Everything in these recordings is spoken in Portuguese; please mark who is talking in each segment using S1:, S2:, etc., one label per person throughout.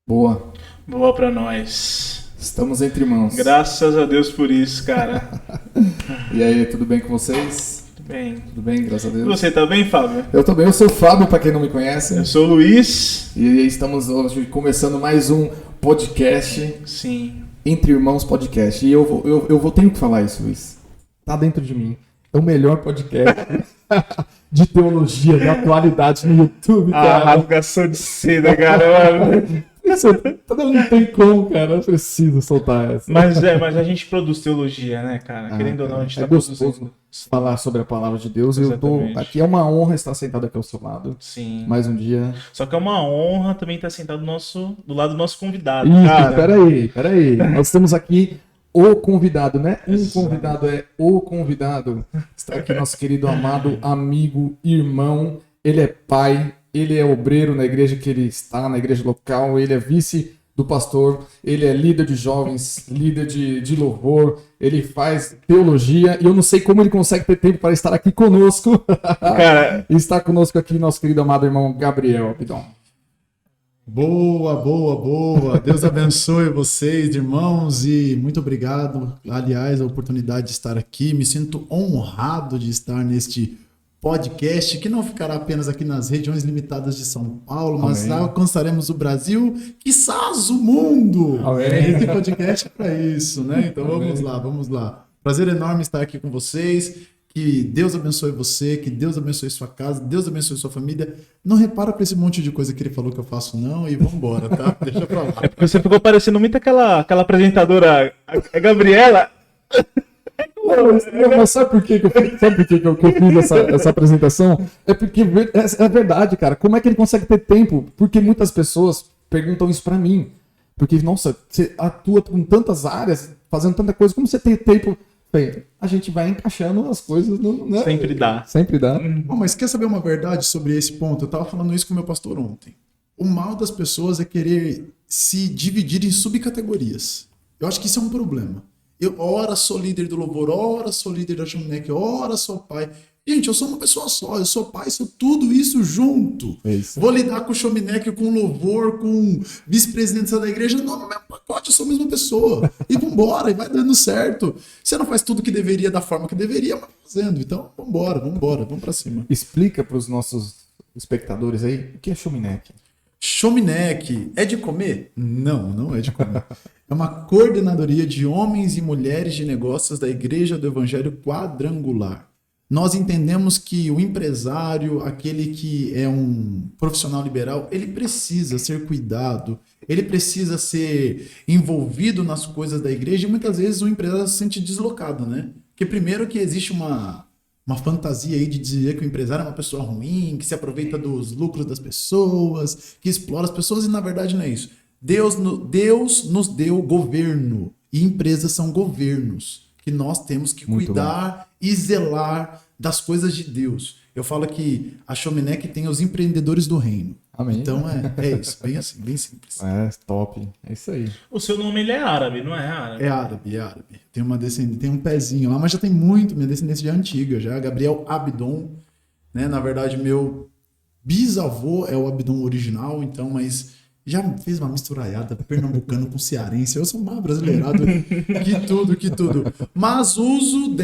S1: Boa.
S2: Boa pra nós.
S1: Estamos entre irmãos.
S2: Graças a Deus por isso, cara.
S1: E aí, tudo bem com vocês?
S2: Tudo bem.
S1: Tudo bem, graças a Deus.
S2: Você tá bem, Fábio?
S1: Eu tô bem, eu sou o Fábio, pra quem não me conhece.
S2: Eu sou o Luiz.
S1: E estamos hoje começando mais um podcast.
S2: Sim.
S1: Entre Irmãos Podcast. E eu tenho que falar isso, Luiz. Tá dentro de mim. É o melhor podcast de teologia, de atualidade no YouTube, cara.
S2: Rasgação de seda, cara.
S1: Não tem como, cara. Eu preciso soltar essa.
S2: Mas a gente produz teologia, né, cara? Querendo ou não, a gente tá
S1: gostoso
S2: produzindo.
S1: falar sobre a palavra de Deus.
S2: Exatamente.
S1: Eu tô aqui, é uma honra estar sentado aqui ao seu lado.
S2: Sim.
S1: Mais um dia.
S2: Só que é uma honra também estar sentado do lado do nosso convidado.
S1: Isso,
S2: cara.
S1: peraí. Nós temos aqui o convidado, né? Um
S2: Exato.
S1: convidado é o convidado. Está aqui nosso querido, amado amigo, irmão. Ele é pai, ele é obreiro na igreja que ele está, na igreja local. Ele é vice do pastor, ele é líder de jovens, líder de louvor. Ele faz teologia e eu não sei como ele consegue ter tempo para estar aqui conosco.
S2: Cara,
S1: E está conosco aqui nosso querido amado irmão Gabriel Abidon.
S3: Boa. Deus abençoe vocês, irmãos, e muito obrigado, aliás, a oportunidade de estar aqui. Me sinto honrado de estar neste podcast, que não ficará apenas aqui nas regiões limitadas de São Paulo, mas
S1: Amém.
S3: alcançaremos o Brasil, quizás o mundo.
S1: Amém.
S3: Esse podcast é para isso, né? Então vamos lá. Prazer enorme estar aqui com vocês. Que Deus abençoe você, que Deus abençoe sua casa, Deus abençoe sua família. Não repara pra esse monte de coisa que ele falou que eu faço, não, e vambora, tá? Deixa pra lá.
S2: é porque você ficou parecendo muito aquela apresentadora, a Gabriela.
S1: Mas sabe por que eu fiz essa apresentação? É porque é verdade, cara. Como é que ele consegue ter tempo? Porque muitas pessoas perguntam isso pra mim. Porque, nossa, você atua com tantas áreas, fazendo tanta coisa, como você tem tempo? Bem, a gente vai encaixando as coisas, né?
S2: Sempre dá.
S1: Sempre dá.
S3: Bom, mas quer saber uma verdade sobre esse ponto? Eu tava falando isso com o meu pastor ontem. O mal das pessoas é querer se dividir em subcategorias. Eu acho que isso é um problema. Eu, ora, sou líder do louvor, ora, sou líder da Showneck, ora, sou pai. Gente, eu sou uma pessoa só, eu sou pai, sou tudo isso junto.
S1: É isso.
S3: Vou lidar com o Showneck, com o louvor, com vice-presidência da igreja, não, no mesmo pacote, eu sou a mesma pessoa. E vambora, e vai dando certo. Você não faz tudo que deveria da forma que deveria, mas fazendo. Então, vambora, vamos pra cima.
S1: Explica pros nossos espectadores aí o que é Showneck.
S3: Showneck é de comer? Não é de comer. É uma coordenadoria de homens e mulheres de negócios da Igreja do Evangelho Quadrangular. Nós entendemos que o empresário, aquele que é um profissional liberal, ele precisa ser cuidado, ele precisa ser envolvido nas coisas da igreja e muitas vezes o empresário se sente deslocado, né? Porque primeiro que existe uma fantasia aí de dizer que o empresário é uma pessoa ruim, que se aproveita dos lucros das pessoas, que explora as pessoas, e na verdade não é isso. Deus nos deu governo, e empresas são governos, que nós temos que
S1: Muito
S3: cuidar e zelar das coisas de Deus. Eu falo que a Showneck tem os empreendedores do reino.
S1: Amém.
S3: Então é isso, bem assim, bem simples.
S1: É, top. É isso aí.
S2: O seu nome ele é árabe, não é árabe?
S3: É árabe. Tem uma descendência, tem um pezinho lá, mas já tem muito, minha descendência já é antiga, já. Gabriel Abidon, né? Na verdade, meu bisavô é o Abidon original, então, mas já fez uma misturaiada pernambucano com cearense. Eu sou mais brasileirado que tudo. Mas uso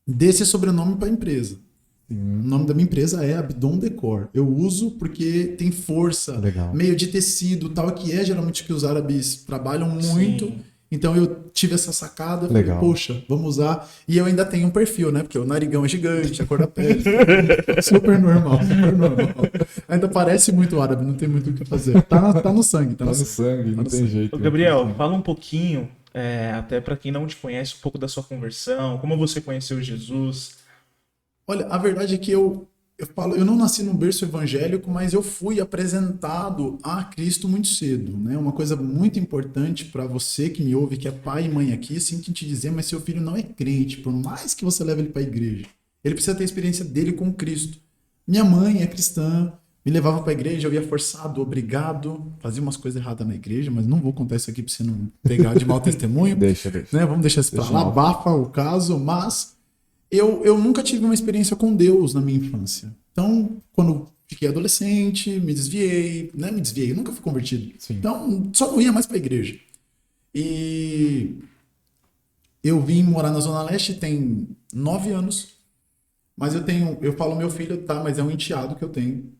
S3: desse sobrenome para a empresa. O nome da minha empresa é Abidon Decor. Eu uso porque tem força,
S1: Legal.
S3: meio de tecido, tal, que é geralmente que os árabes trabalham muito.
S2: Sim.
S3: Então eu tive essa sacada, falei,
S1: Legal.
S3: poxa, vamos usar. E eu ainda tenho um perfil, né? Porque o narigão é gigante, a cor da pele. super normal. Ainda parece muito árabe, não tem muito o que fazer. Tá no sangue.
S1: Tá no sangue, não tem jeito.
S2: Ô, Gabriel, fala um pouquinho, até para quem não te conhece, um pouco da sua conversão, como você conheceu Jesus.
S3: Olha, a verdade é que eu não nasci num berço evangélico, mas eu fui apresentado a Cristo muito cedo, né? Uma coisa muito importante para você que me ouve, que é pai e mãe aqui, sinto te dizer, mas seu filho não é crente, por mais que você leve ele para a igreja. Ele precisa ter a experiência dele com Cristo. Minha mãe é cristã, me levava para a igreja, eu ia forçado, obrigado, fazia umas coisas erradas na igreja, mas não vou contar isso aqui para você não pegar de mau testemunho.
S1: Deixa.
S3: Né? Vamos deixar isso para lá, abafa o caso, mas eu nunca tive uma experiência com Deus na minha infância. Então, quando fiquei adolescente, me desviei, né? Me desviei, eu nunca fui convertido.
S1: Sim.
S3: Então, só não ia mais pra igreja. E eu vim morar na Zona Leste tem 9 anos, mas eu falo meu filho, tá, mas é um enteado que eu tenho.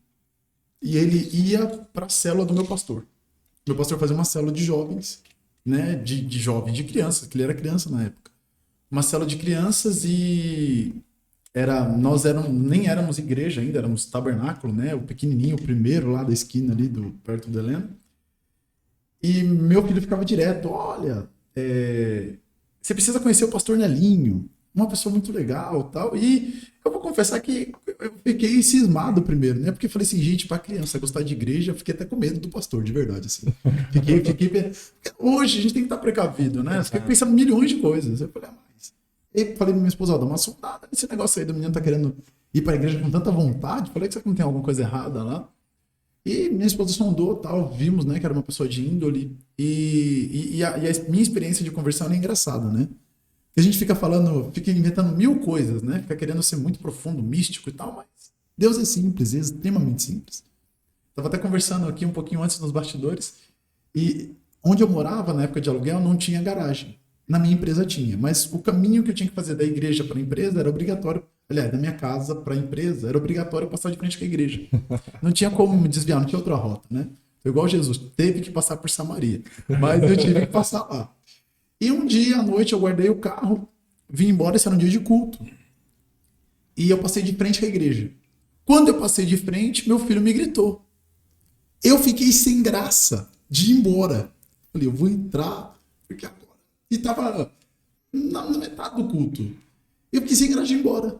S3: E ele ia pra célula do meu pastor. Meu pastor fazia uma célula de jovens, né? De jovens, de crianças, que ele era criança na época. Uma célula de crianças e nem éramos igreja ainda, éramos tabernáculo, né? O pequenininho, o primeiro lá da esquina ali, perto do Helena. E meu filho ficava direto, olha, você precisa conhecer o pastor Nelinho, uma pessoa muito legal tal. E eu vou confessar que eu fiquei cismado primeiro, né? Porque eu falei assim, gente, pra criança gostar de igreja, eu fiquei até com medo do pastor, de verdade, assim. Hoje a gente tem que estar precavido, né? Você fica pensando milhões de coisas. Eu falei, mas... E falei pra minha esposa, ó, dá uma sondada nesse negócio aí do menino tá querendo ir pra igreja com tanta vontade. Falei que você não tem alguma coisa errada lá. E minha esposa sondou, tal, vimos, né, que era uma pessoa de índole. E a minha experiência de conversão é engraçada, né? A gente fica inventando mil coisas, né? Fica querendo ser muito profundo, místico e tal, mas Deus é simples, é extremamente simples. Estava até conversando aqui um pouquinho antes nos bastidores, e onde eu morava, na época de aluguel, não tinha garagem. Na minha empresa tinha, mas o caminho que eu tinha que fazer da igreja para a empresa era obrigatório. Aliás, da minha casa para a empresa era obrigatório passar de frente com a igreja. Não tinha como me desviar, não tinha outra rota, né? Foi igual Jesus, teve que passar por Samaria, mas eu tive que passar lá. E um dia à noite eu guardei o carro, vim embora, esse era um dia de culto. E eu passei de frente com a igreja. Quando eu passei de frente, meu filho me gritou. Eu fiquei sem graça de ir embora. Falei, eu vou entrar, porque agora. E tava na metade do culto. Eu fiquei sem graça de ir embora.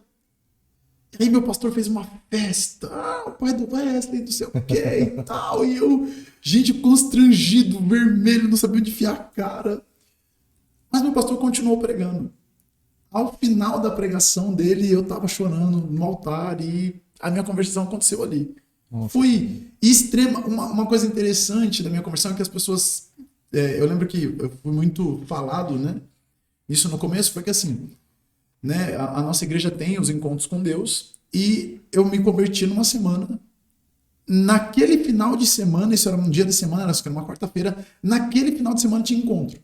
S3: E aí meu pastor fez uma festa. O pai do Wesley, não sei o que e tal. E eu, gente, constrangido, vermelho, não sabia onde enfiar a cara. Mas meu pastor continuou pregando. Ao final da pregação dele, eu estava chorando no altar e a minha conversão aconteceu ali. Nossa. Foi extrema. Uma coisa interessante da minha conversão é que as pessoas... eu lembro que eu fui muito falado, né? Isso no começo foi que assim, né? A nossa igreja tem os encontros com Deus e eu me converti numa semana. Naquele final de semana, isso era um dia de semana, isso era uma quarta-feira, naquele final de semana tinha encontro.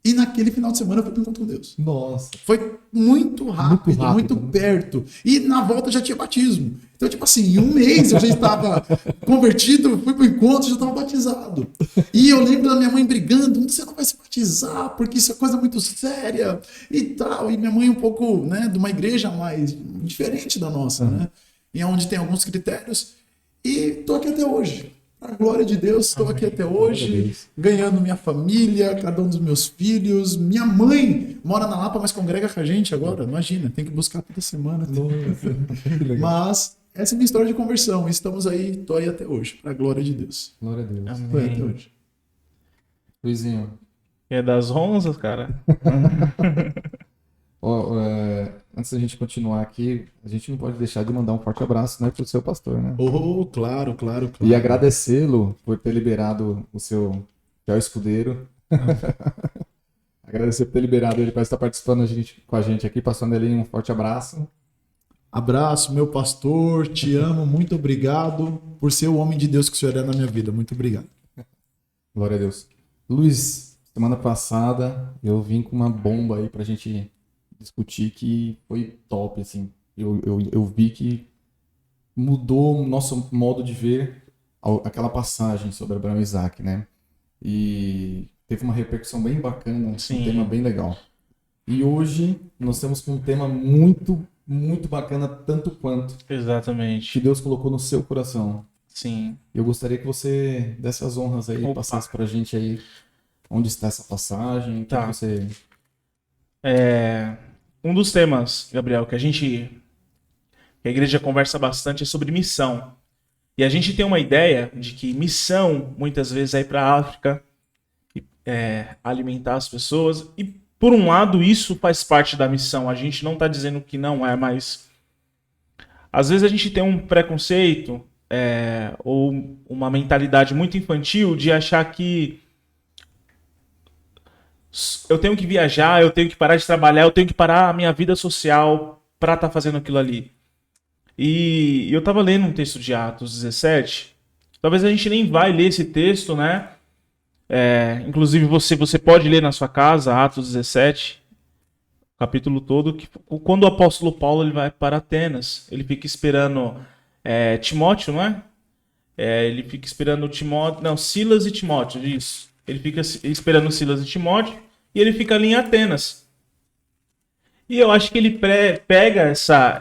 S3: E naquele final de semana eu fui para o encontro com Deus.
S1: Nossa.
S3: Foi muito rápido, muito perto. E na volta já tinha batismo. Então, tipo assim, em um mês eu já estava convertido, fui para o encontro, já estava batizado. E eu lembro da minha mãe brigando, você não vai se batizar, porque isso é coisa muito séria e tal. E minha mãe um pouco, né, de uma igreja mais diferente da nossa, né? E onde tem alguns critérios. E estou aqui até hoje. A glória de Deus, estou aqui até hoje, ganhando minha família, cada um dos meus filhos. Minha mãe mora na Lapa, mas congrega com a gente agora. Imagina, tem que buscar toda semana. Mas essa é a minha história de conversão. Estamos aí, estou aí até hoje, para a glória de Deus.
S1: Glória a Deus.
S2: Amém.
S3: Foi até hoje.
S2: Luizinho. É das 11, cara?
S1: Antes da gente continuar aqui, a gente não pode deixar de mandar um forte abraço, né, pro seu pastor, né?
S3: Oh, claro.
S1: E agradecê-lo por ter liberado o seu escudeiro. Agradecer por ter liberado ele para estar participando com a gente aqui, passando ali um forte abraço.
S3: Abraço, meu pastor, te amo, muito obrigado por ser o homem de Deus que o Senhor é na minha vida. Muito obrigado.
S1: Glória a Deus. Luiz, semana passada eu vim com uma bomba aí pra gente discutir que foi top, assim. Eu vi que mudou o nosso modo de ver aquela passagem sobre Abraão e Isaac, né? E teve uma repercussão bem bacana,
S2: Sim.
S1: Um tema bem legal. E hoje nós temos um tema muito, muito bacana, tanto quanto
S2: Exatamente.
S1: que Deus colocou no seu coração.
S2: Sim.
S1: Eu gostaria que você desse as honras aí, passasse pra gente aí onde está essa passagem.
S2: Tá.
S1: Que você...
S2: Um dos temas, Gabriel, que a igreja conversa bastante é sobre missão. E a gente tem uma ideia de que missão, muitas vezes, é ir para a África, alimentar as pessoas. E, por um lado, isso faz parte da missão. A gente não está dizendo que não é, mas... Às vezes a gente tem um preconceito ou uma mentalidade muito infantil de achar que eu tenho que viajar, eu tenho que parar de trabalhar, eu tenho que parar a minha vida social para estar fazendo aquilo ali. E eu tava lendo um texto de Atos 17. Talvez a gente nem vai ler esse texto, né? Inclusive você pode ler na sua casa, Atos 17, capítulo todo, que quando o apóstolo Paulo ele vai para Atenas, ele fica esperando Timóteo, não é? Ele fica esperando Timóteo, não, Silas e Timóteo, isso. Ele fica esperando Silas e Timóteo e ele fica ali em Atenas. E eu acho que ele pega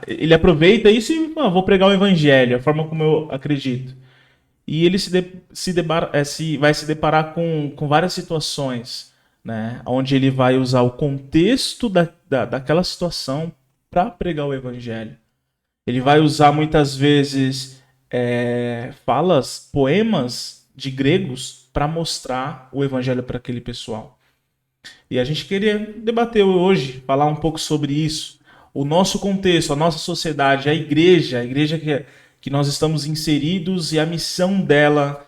S2: ele aproveita isso e vou pregar o evangelho, a forma como eu acredito. E ele vai se deparar com várias situações, né, onde ele vai usar o contexto daquela situação para pregar o evangelho. Ele vai usar muitas vezes poemas de gregos para mostrar o evangelho para aquele pessoal. E a gente queria debater hoje, falar um pouco sobre isso, o nosso contexto, a nossa sociedade, a igreja que nós estamos inseridos e a missão dela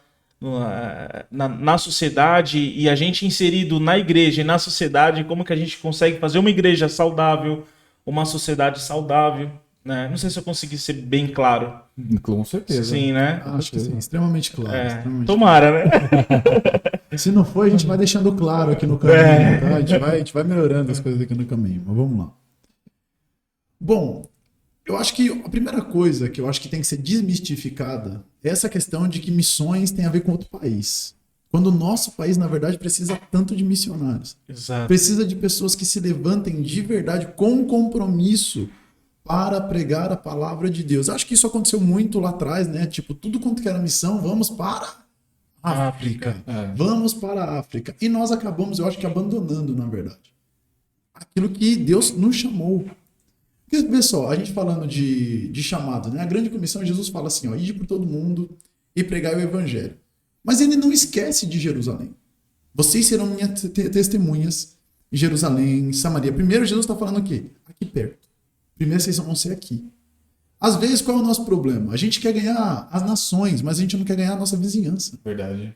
S2: na sociedade, e a gente inserido na igreja e na sociedade, como que a gente consegue fazer uma igreja saudável, uma sociedade saudável, né? Não sei se eu consegui ser bem claro.
S1: Com certeza.
S2: Sim, né?
S3: Acho que sim, extremamente claro. Extremamente
S2: Tomara, né?
S3: claro. Se não for, a gente vai deixando claro aqui no caminho, tá? A gente vai melhorando as coisas aqui no caminho, mas vamos lá. Bom, eu acho que a primeira coisa que eu acho que tem que ser desmistificada é essa questão de que missões tem a ver com outro país. Quando o nosso país, na verdade, precisa tanto de missionários.
S2: Exato.
S3: Precisa de pessoas que se levantem de verdade com compromisso para pregar a palavra de Deus. Acho que isso aconteceu muito lá atrás, né? Tipo, tudo quanto que era missão, vamos para a África. Vamos para a África. E nós acabamos, eu acho que abandonando, na verdade, aquilo que Deus nos chamou. Porque, vê só, a gente falando de chamado, né? A grande comissão, Jesus fala assim, ó, ide por todo mundo e pregai o evangelho. Mas ele não esquece de Jerusalém. Vocês serão minhas testemunhas em Jerusalém, em Samaria. Primeiro, Jesus está falando aqui perto. Primeiro, vocês vão ser aqui. Às vezes, qual é o nosso problema? A gente quer ganhar as nações, mas a gente não quer ganhar a nossa vizinhança.
S1: Verdade.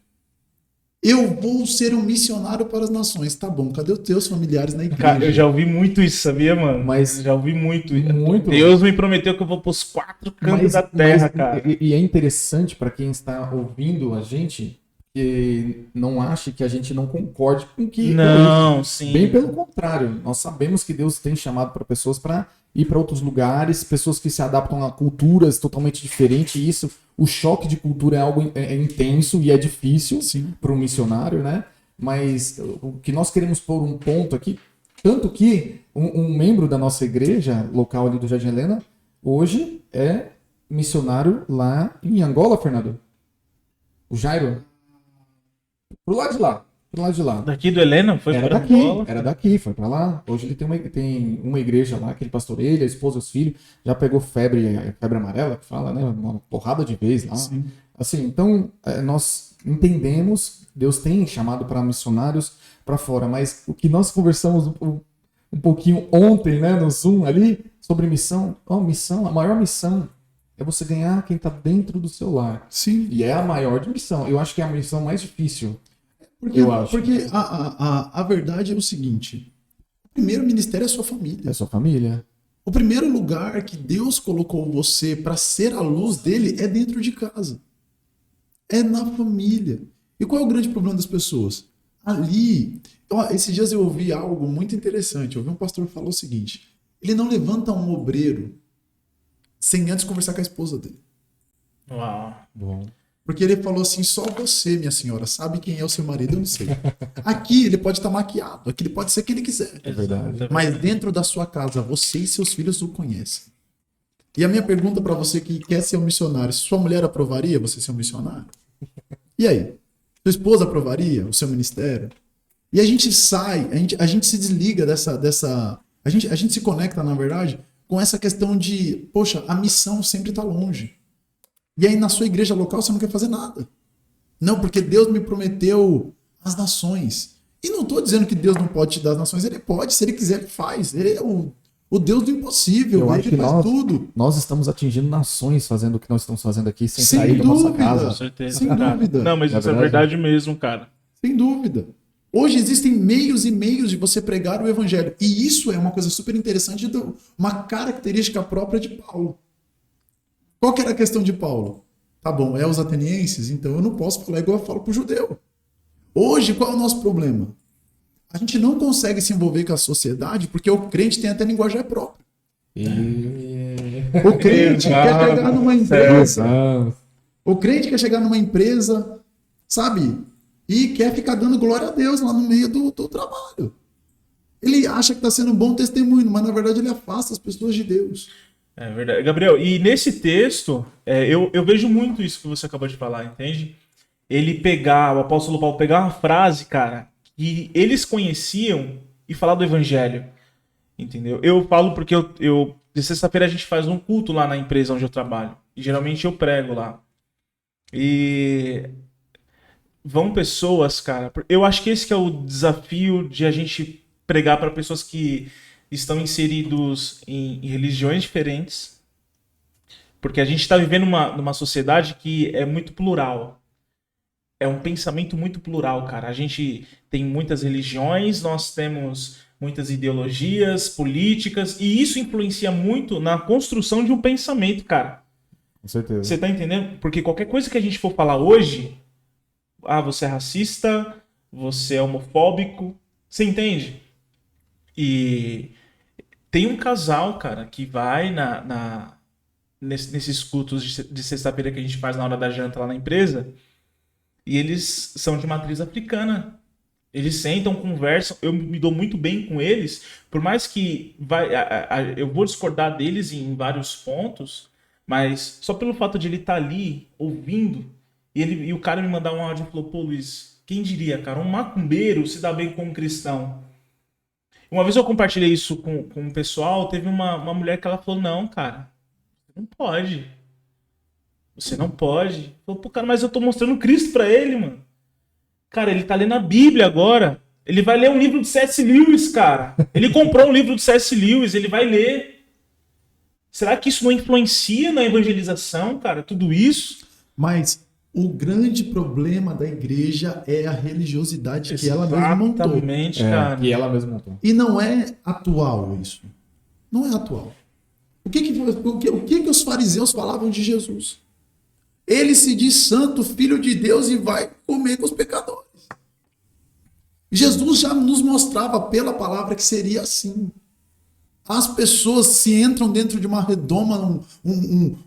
S3: Eu vou ser um missionário para as nações. Tá bom, cadê os teus familiares na igreja?
S2: Cara, eu já ouvi muito isso, sabia, mano?
S1: Mas
S2: já ouvi muito.
S1: Muito.
S2: Deus me prometeu que eu vou pros 4 cantos da terra, cara.
S1: E é interessante para quem está ouvindo a gente que não ache que a gente não concorde com que...
S2: Não, sim.
S1: Bem pelo contrário. Nós sabemos que Deus tem chamado para pessoas para ir para outros lugares, pessoas que se adaptam a culturas totalmente diferentes. E isso, o choque de cultura é algo intenso e é difícil para um missionário, né? Mas o que nós queremos pôr um ponto aqui, tanto que um membro da nossa igreja local ali do Jardim Helena, hoje é missionário lá em Angola, Fernando. O Jairo. Pro lado de lá.
S2: Daqui do Helena? Foi
S1: Era
S2: pra
S1: daqui,
S2: Angola?
S1: era daqui, foi pra lá. Hoje ele tem uma igreja lá que ele pastoreia, a esposa e os filhos. Já pegou febre amarela, que fala, né? Uma porrada de vez lá.
S3: Sim.
S1: Assim, então, nós entendemos, Deus tem chamado para missionários para fora, mas o que nós conversamos um pouquinho ontem, né, no Zoom ali, sobre missão, a maior missão é você ganhar quem está dentro do seu lar.
S3: Sim.
S1: E é a maior de missão. Eu acho que é a missão mais difícil.
S3: Porque a verdade é o seguinte: o primeiro ministério é a sua família.
S1: É a sua família.
S3: O primeiro lugar que Deus colocou você para ser a luz dele é dentro de casa. É na família. E qual é o grande problema das pessoas? Ali, esses dias eu ouvi algo muito interessante. Eu ouvi um pastor falar o seguinte: ele não levanta um obreiro sem antes conversar com a esposa dele.
S2: Uau.
S1: Bom.
S3: Porque ele falou assim, só você, minha senhora, sabe quem é o seu marido, eu não sei. Aqui ele pode estar maquiado, aqui ele pode ser quem ele quiser.
S1: É verdade.
S3: Mas dentro da sua casa, você e seus filhos o conhecem. E a minha pergunta para você que quer ser um missionário, sua mulher aprovaria você ser um missionário? E aí? Sua esposa aprovaria o seu ministério? E a gente sai, a gente se desliga a gente se conecta, na verdade, com essa questão de, poxa, a missão sempre está longe. E aí na sua igreja local você não quer fazer nada. Não, porque Deus me prometeu as nações. E não estou dizendo que Deus não pode te dar as nações. Ele pode, se ele quiser, ele faz. Ele é o Deus do impossível.
S1: Eu acho
S3: ele
S1: que
S3: faz tudo.
S1: Nós estamos atingindo nações fazendo o que nós estamos fazendo aqui sem
S3: Sem
S1: sair da nossa
S3: dúvida.
S1: casa.
S2: Com certeza.
S3: Sem dúvida.
S2: Não, mas
S1: É
S2: isso é
S1: verdade.
S2: verdade mesmo, cara.
S3: Sem dúvida. Hoje existem meios e meios de você pregar o evangelho. E isso é uma coisa super interessante, uma característica própria de Paulo. Qual que era a questão de Paulo? Tá bom, é os atenienses, então eu não posso falar igual eu falo pro judeu. Hoje, qual é o nosso problema? A gente não consegue se envolver com a sociedade porque o crente tem até linguagem própria. O crente quer chegar numa empresa. O crente quer chegar numa empresa, sabe? E quer ficar dando glória a Deus lá no meio do trabalho. Ele acha que está sendo um bom testemunho, mas na verdade ele afasta as pessoas de Deus.
S2: É verdade. Gabriel, e nesse texto, eu vejo muito isso que você acabou de falar, entende? O apóstolo Paulo pegar uma frase, cara, que eles conheciam e falar do evangelho, entendeu? Eu falo porque de sexta-feira a gente faz um culto lá na empresa onde eu trabalho, e geralmente eu prego lá. E vão pessoas, cara, eu acho que esse que é o desafio de a gente pregar para pessoas que estão inseridos em religiões diferentes, porque a gente está vivendo numa sociedade que é muito plural. É um pensamento muito plural, cara. A gente tem muitas religiões, nós temos muitas ideologias políticas, e isso influencia muito na construção de um pensamento, cara.
S1: Com certeza.
S2: Você tá entendendo? Porque qualquer coisa que a gente for falar hoje, você é racista, você é homofóbico, você entende? E tem um casal, cara, que vai nesses cultos de sexta-feira que a gente faz na hora da janta lá na empresa, e eles são de matriz africana. Eles sentam, conversam, eu me dou muito bem com eles, por mais que eu vou discordar deles em vários pontos, mas só pelo fato de ele estar ali, ouvindo, e o cara me mandar um áudio e falou, pô, Luiz, quem diria, cara, um macumbeiro se dá bem com um cristão. Uma vez eu compartilhei isso com o pessoal, teve uma mulher que ela falou, não, cara, não pode. Você não pode. Falei, pô, cara, mas eu tô mostrando Cristo pra ele, mano. Cara, ele tá lendo a Bíblia agora. Ele vai ler um livro de C.S. Lewis, cara. Ele comprou um livro de C.S. Lewis, ele vai ler. Será que isso não influencia na evangelização, cara? Tudo isso?
S3: Mas o grande problema da igreja é a religiosidade que ela mesma montou.
S2: Exatamente, cara.
S1: Que ela mesma montou.
S3: E não é atual isso. Não é atual. O que os fariseus falavam de Jesus? Ele se diz santo, filho de Deus e vai comer com os pecadores. Jesus já nos mostrava pela palavra que seria assim. As pessoas se entram dentro de uma redoma,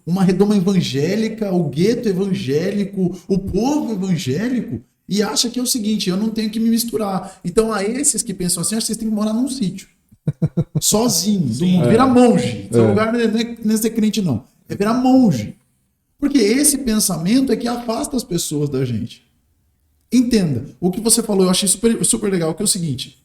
S3: uma redoma evangélica, o gueto evangélico, o povo evangélico, e acha que é o seguinte, eu não tenho que me misturar. Então a esses que pensam assim, acho que vocês têm que morar num sítio. Sozinhos. Virar monge. Seu lugar não é ser crente, não. É virar monge. Porque esse pensamento é que afasta as pessoas da gente. Entenda, o que você falou eu achei super, super legal, que é o seguinte,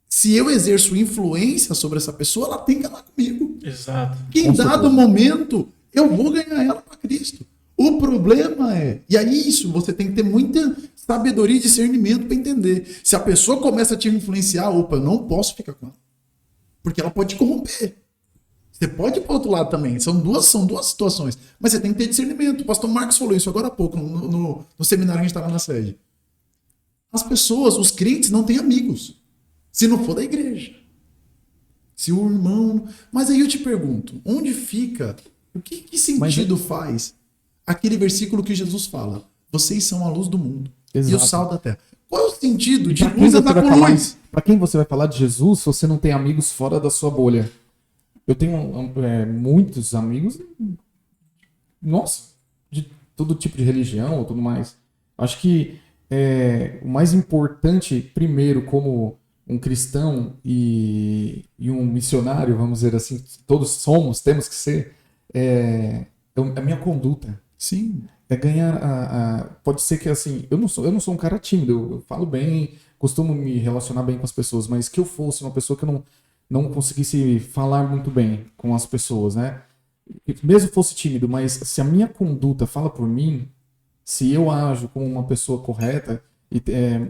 S3: se eu exerço influência sobre essa pessoa, ela tem que andar comigo.
S2: Exato.
S3: Que em dado momento, eu vou ganhar ela para Cristo. O problema e aí isso, você tem que ter muita sabedoria e discernimento para entender. Se a pessoa começa a te influenciar, opa, eu não posso ficar com ela. Porque ela pode te corromper. Você pode ir para o outro lado também. São duas situações. Mas você tem que ter discernimento. O pastor Marcos falou isso agora há pouco, no seminário que a gente estava na sede. As pessoas, os crentes, não têm amigos. Se não for da igreja. Se o irmão... Mas aí eu te pergunto, onde fica... O que sentido faz aquele versículo que Jesus fala? Vocês são a luz do mundo. Exato. E o sal da terra. Qual é o sentido de luz andar com luz?
S1: Para quem você vai falar de Jesus se você não tem amigos fora da sua bolha? Eu tenho muitos amigos, nossa, de todo tipo de religião ou tudo mais. Acho que o mais importante, primeiro, como um cristão e um missionário, vamos dizer assim, todos temos que ser, a minha conduta.
S3: Sim.
S1: É ganhar pode ser que assim, eu não sou um cara tímido, eu falo bem, costumo me relacionar bem com as pessoas, mas que eu fosse uma pessoa que eu não conseguisse falar muito bem com as pessoas, né? Mesmo fosse tímido, mas se a minha conduta fala por mim, se eu ajo como uma pessoa correta e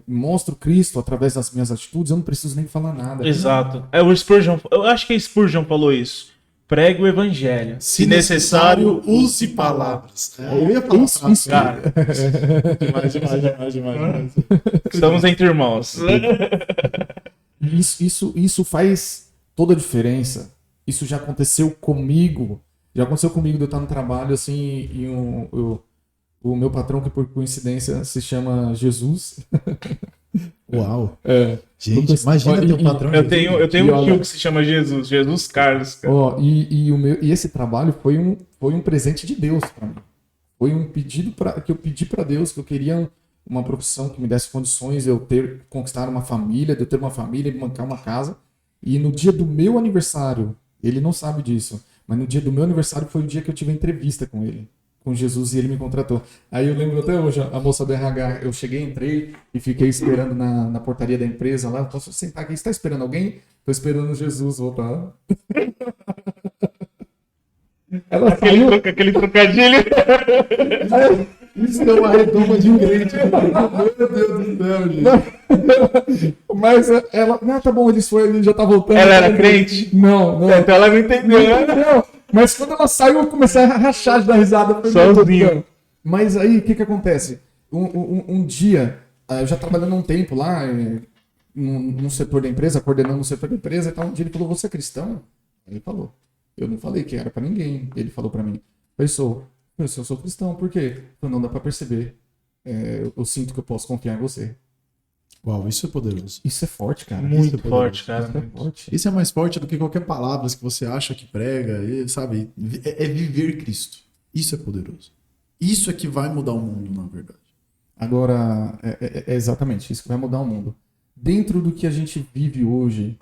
S1: mostro Cristo através das minhas atitudes, eu não preciso nem falar nada.
S2: Exato. O Spurgeon, eu acho que Spurgeon falou isso. Pregue o evangelho. Se necessário, use palavras.
S3: Eu ia falar isso,
S2: cara. Demais. Estamos entre irmãos.
S1: Isso faz toda a diferença. Isso já aconteceu comigo Já aconteceu comigo de eu estar no trabalho, assim, e o meu patrão, que por coincidência se chama Jesus.
S3: Uau.
S1: É.
S3: Gente, imagina teu patrão.
S2: Eu tenho
S1: E
S2: um
S1: olha-
S2: tio que se chama Jesus Carlos, cara.
S1: Ó, e esse trabalho foi um presente de Deus para mim. Foi um pedido que eu pedi para Deus, que eu queria uma profissão que me desse condições de eu conquistar uma família, de eu ter uma família, de bancar uma casa. E no dia do meu aniversário, ele não sabe disso, mas no dia do meu aniversário foi o dia que eu tive a entrevista com ele, com Jesus, e ele me contratou. Aí eu lembro até hoje, a moça do RH, eu cheguei, entrei e fiquei esperando na portaria da empresa lá. Posso sentar aqui? Você está esperando alguém? Estou esperando Jesus voltar. Ela saiu.
S2: Aquele trocadilho.
S3: Isso é uma redoma de crente. Meu Deus do céu, gente.
S1: Mas ela. Não, tá bom, ele já tá voltando.
S2: Ela era crente?
S1: Não.
S2: Então ela não entendeu, né?
S1: Não, mas quando ela saiu, eu comecei a rachar de dar risada. Falei,
S2: Sozinho.
S1: "Meu Deus". Mas aí, o que acontece? Um dia, eu já trabalhando um tempo lá, num setor da empresa, coordenando o setor da empresa e tal, um dia ele falou, você é cristão? Ele falou. Eu não falei que era pra ninguém. Ele falou pra mim, eu sou cristão, por quê? Não dá pra perceber. Eu sinto que eu posso confiar em você.
S3: Uau, isso é poderoso.
S1: Isso é forte, cara.
S2: Muito
S3: Isso é
S2: forte,
S3: poderoso.
S2: cara.
S1: Isso é forte.
S3: Isso é mais forte do que qualquer palavra que você acha que prega, sabe? É viver Cristo. Isso é poderoso. Isso é que vai mudar o mundo, na verdade.
S1: Agora, é exatamente isso que vai mudar o mundo. Dentro do que a gente vive hoje,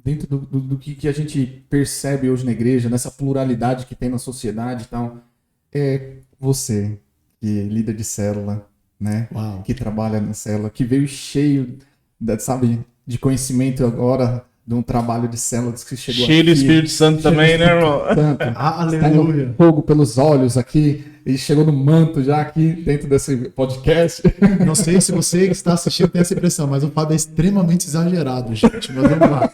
S1: dentro do que a gente percebe hoje na igreja, nessa pluralidade que tem na sociedade e tal, você, que é líder de célula, né?
S3: Uau.
S1: Que trabalha na célula, que veio cheio, sabe, de conhecimento agora de um trabalho de células que chegou
S2: Cheio do
S1: aqui.
S2: Espírito Santo
S1: Cheio do
S2: também, né,
S1: Espírito
S2: irmão?
S1: Santo.
S3: Aleluia.
S1: Saindo fogo pelos olhos aqui. Ele chegou no manto já aqui dentro desse podcast.
S3: Não sei se você que está assistindo tem essa impressão, mas o Fábio é extremamente exagerado, gente. Mas vamos lá.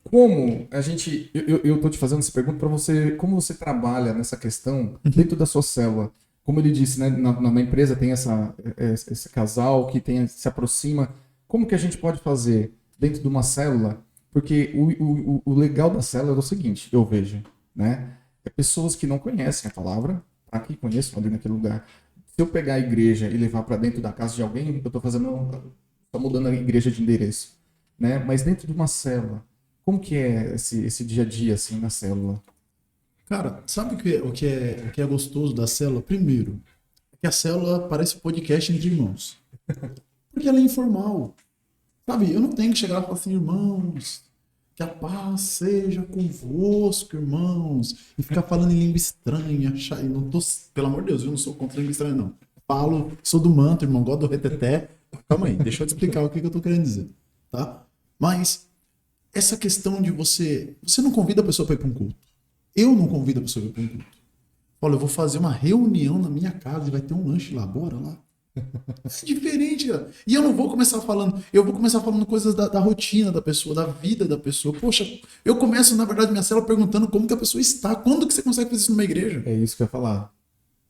S1: Como a gente. Eu tô te fazendo essa pergunta para você. Como você trabalha nessa questão dentro da sua célula? Como ele disse, né? Na empresa tem esse casal que se aproxima. Como que a gente pode fazer dentro de uma célula? Porque o legal da célula é o seguinte, eu vejo, né? É pessoas que não conhecem a palavra, tá? Que conheçam ali naquele lugar. Se eu pegar a igreja e levar para dentro da casa de alguém, eu tô mudando a igreja de endereço, né? Mas dentro de uma célula, como que é esse dia a dia assim na célula?
S3: Cara, sabe o que é gostoso da célula? Primeiro, é que a célula parece podcast entre irmãos. Porque ela é informal. Sabe, eu não tenho que chegar e falar assim, irmãos, que a paz seja convosco, irmãos. E ficar falando em língua estranha. E não tô, pelo amor de Deus, eu não sou contra a língua estranha, não. Falo, sou do manto, irmão, gosto do reteté. Calma aí, deixa eu te explicar o que eu tô querendo dizer, tá? Mas essa questão de você não convida a pessoa para ir para um culto. Eu não convido a pessoa para ir para um culto. Olha, eu vou fazer uma reunião na minha casa e vai ter um lanche lá, bora lá. É diferente, cara. E eu não vou começar falando, eu vou começar falando coisas da rotina da pessoa, da vida da pessoa. Poxa, eu começo, na verdade, minha célula perguntando como que a pessoa está. Quando que você consegue fazer isso numa igreja?
S1: É isso que eu ia falar.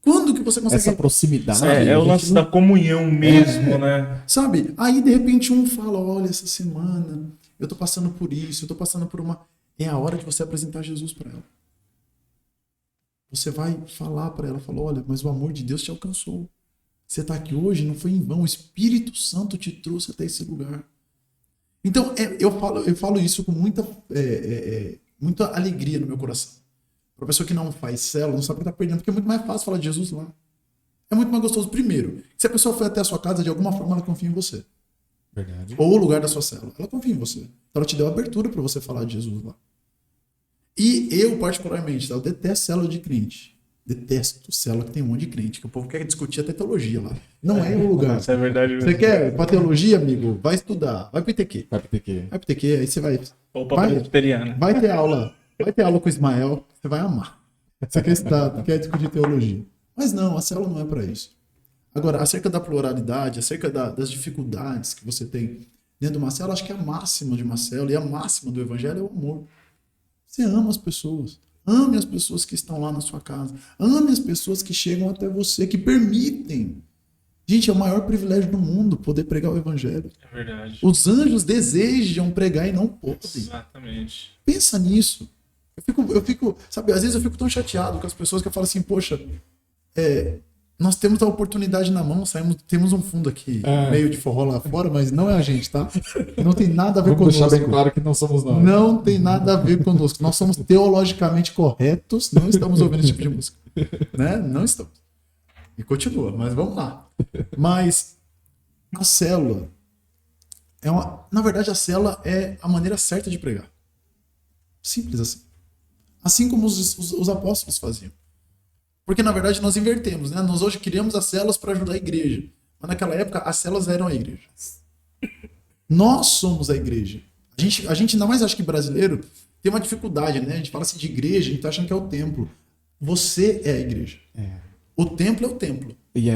S3: Quando que você consegue...
S1: Essa proximidade.
S2: É o lance da comunhão mesmo, né?
S3: Sabe? Aí, de repente, um fala, olha, essa semana eu tô passando por isso, eu tô passando por uma... É a hora de você apresentar Jesus para ela. Você vai falar para ela, fala, olha, mas o amor de Deus te alcançou. Você está aqui hoje, não foi em vão. O Espírito Santo te trouxe até esse lugar. Então, eu falo isso com muita alegria no meu coração. Para a pessoa que não faz célula, não sabe o que está perdendo, porque é muito mais fácil falar de Jesus lá. É muito mais gostoso. Primeiro, se a pessoa foi até a sua casa, de alguma forma ela confia em você.
S1: Verdade.
S3: Ou o lugar da sua célula. Ela confia em você. Então, ela te deu abertura para você falar de Jesus lá. E eu, particularmente, eu detesto célula de crente. Detesto célula que tem um monte de crente, que o povo quer discutir até teologia lá. Não é o lugar.
S2: Isso é verdade mesmo.
S3: Você quer ir pra teologia, amigo? Vai estudar. Vai pro ITQ.
S1: Vai pro TQ.
S3: Vai pro ITQ, aí você vai...
S2: Ou pra presbiteriana.
S3: Vai ter aula com o Ismael, você vai amar. Você quer estudar, quer discutir teologia. Mas não, a célula não é para isso. Agora, acerca da pluralidade, acerca das dificuldades que você tem dentro de uma célula, acho que a máxima de uma célula e a máxima do evangelho é o amor. Você ama as pessoas. Ame as pessoas que estão lá na sua casa. Ame as pessoas que chegam até você, que permitem Gente, é o maior privilégio do mundo poder pregar o evangelho.
S2: É verdade.
S3: Os anjos desejam pregar e não podem.
S2: Exatamente.
S3: Pensa nisso. Sabe, às vezes eu fico tão chateado com as pessoas que eu falo assim, poxa, nós temos a oportunidade na mão, temos um fundo aqui, meio de forró lá fora, mas não é a gente, tá? Não tem nada a ver
S1: Vamos deixar
S3: conosco.
S1: bem claro que não somos nós.
S3: Não tem nada a ver conosco. Nós somos teologicamente corretos, não estamos ouvindo esse tipo de música. Né? Não estamos. E continua, mas vamos lá. Mas a célula, na verdade, a célula é a maneira certa de pregar. Simples assim. Assim como os apóstolos faziam. Porque, na verdade, nós invertemos, né? Nós hoje criamos as células para ajudar a igreja. Mas naquela época, as células eram a igreja. Nós somos a igreja. A gente ainda mais acha que brasileiro tem uma dificuldade, né? A gente fala assim de igreja, a gente tá achando que é o templo. Você é a igreja. O templo é o templo.
S1: E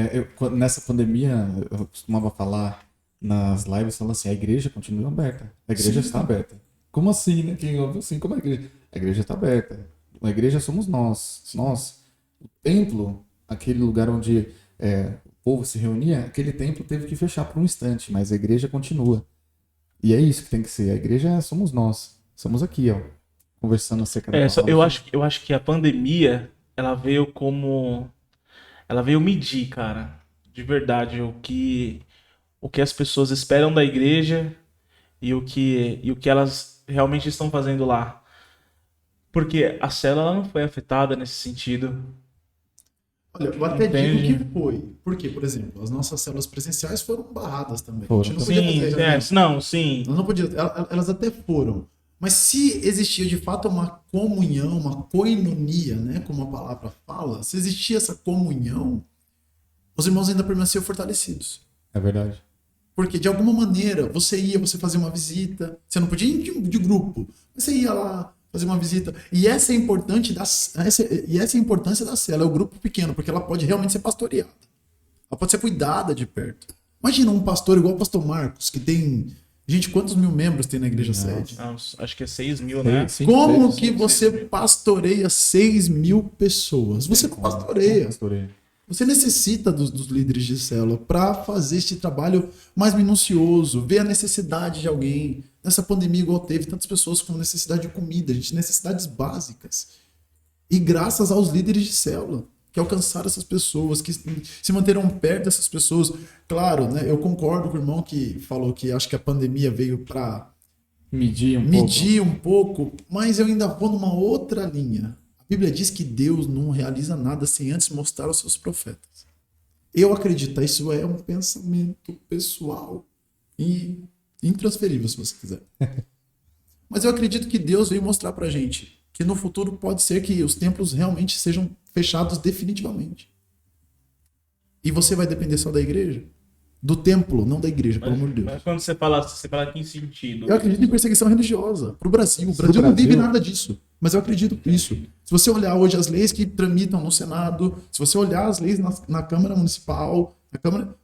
S1: nessa pandemia, eu costumava falar nas lives, falando assim, a igreja continua aberta. A igreja está aberta. Como assim, né? Assim, como a igreja? A igreja está aberta. A igreja somos nós. Nós. O templo, aquele lugar onde o povo se reunia, aquele templo teve que fechar por um instante, mas a igreja continua. E é isso que tem que ser. A igreja somos nós. Somos aqui, ó, conversando acerca da palavra.
S2: Eu acho que a pandemia, ela veio medir, cara, de verdade, o que as pessoas esperam da igreja e o que elas realmente estão fazendo lá. Porque a célula não foi afetada nesse sentido.
S3: Olha, eu até
S2: Entende?
S3: digo que foi. Porque, por exemplo, as nossas células presenciais foram barradas também.
S1: Foram.
S3: A gente não podia
S2: Sim,
S3: fazer reunião.
S2: não, sim.
S3: Nós não podíamos, elas até foram. Mas se existia de fato uma comunhão, uma koinonia, né, como a palavra fala, se existia essa comunhão, os irmãos ainda permaneciam fortalecidos.
S1: É verdade.
S3: Porque de alguma maneira você fazia uma visita, você não podia ir de grupo, mas você ia lá fazer uma visita. E essa é a importância da célula, é o grupo pequeno, porque ela pode realmente ser pastoreada. Ela pode ser cuidada de perto. Imagina um pastor igual o pastor Marcos, que tem... Gente, quantos mil membros tem na igreja sede?
S2: Acho que é 6.000, né?
S3: Como que você pastoreia 6.000 pessoas? Você não pastoreia.
S1: Pastoreia.
S3: Você necessita dos líderes de célula para fazer este trabalho mais minucioso, ver a necessidade de alguém. Nessa pandemia, igual teve tantas pessoas com necessidade de comida, gente, necessidades básicas. E graças aos líderes de célula, que alcançaram essas pessoas, que se manteram perto dessas pessoas. Claro, né, eu concordo com o irmão que falou que acho que a pandemia veio para
S1: Medir
S3: um pouco, mas eu ainda vou numa outra linha. A Bíblia diz que Deus não realiza nada sem antes mostrar aos seus profetas. Eu acredito, isso é um pensamento pessoal e intransferível, se você quiser. Mas eu acredito que Deus veio mostrar pra gente que no futuro pode ser que os templos realmente sejam fechados definitivamente. E você vai depender só da igreja? Do templo, não da igreja, pelo amor de Deus.
S2: Mas quando você fala que em sentido?
S3: Eu acredito em perseguição religiosa pro Brasil. O Brasil não vive nada disso. Mas eu acredito nisso. Se você olhar hoje as leis que tramitam no Senado, se você olhar as leis na Câmara Municipal,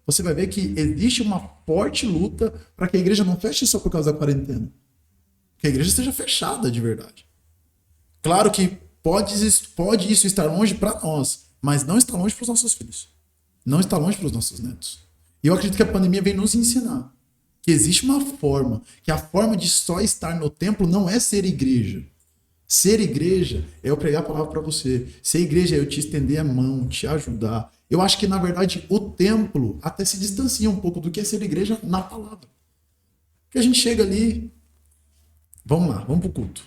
S3: você vai ver que existe uma forte luta para que a igreja não feche só por causa da quarentena. Que a igreja esteja fechada de verdade. Claro que pode isso estar longe para nós, mas não está longe para os nossos filhos. Não está longe para os nossos netos. E eu acredito que a pandemia vem nos ensinar que existe uma forma, que a forma de só estar no templo não é ser igreja. Ser igreja é eu pregar a palavra para você. Ser igreja é eu te estender a mão, te ajudar. Eu acho que, na verdade, o templo até se distancia um pouco do que é ser igreja na palavra. Porque a gente chega ali, vamos lá, vamos pro culto.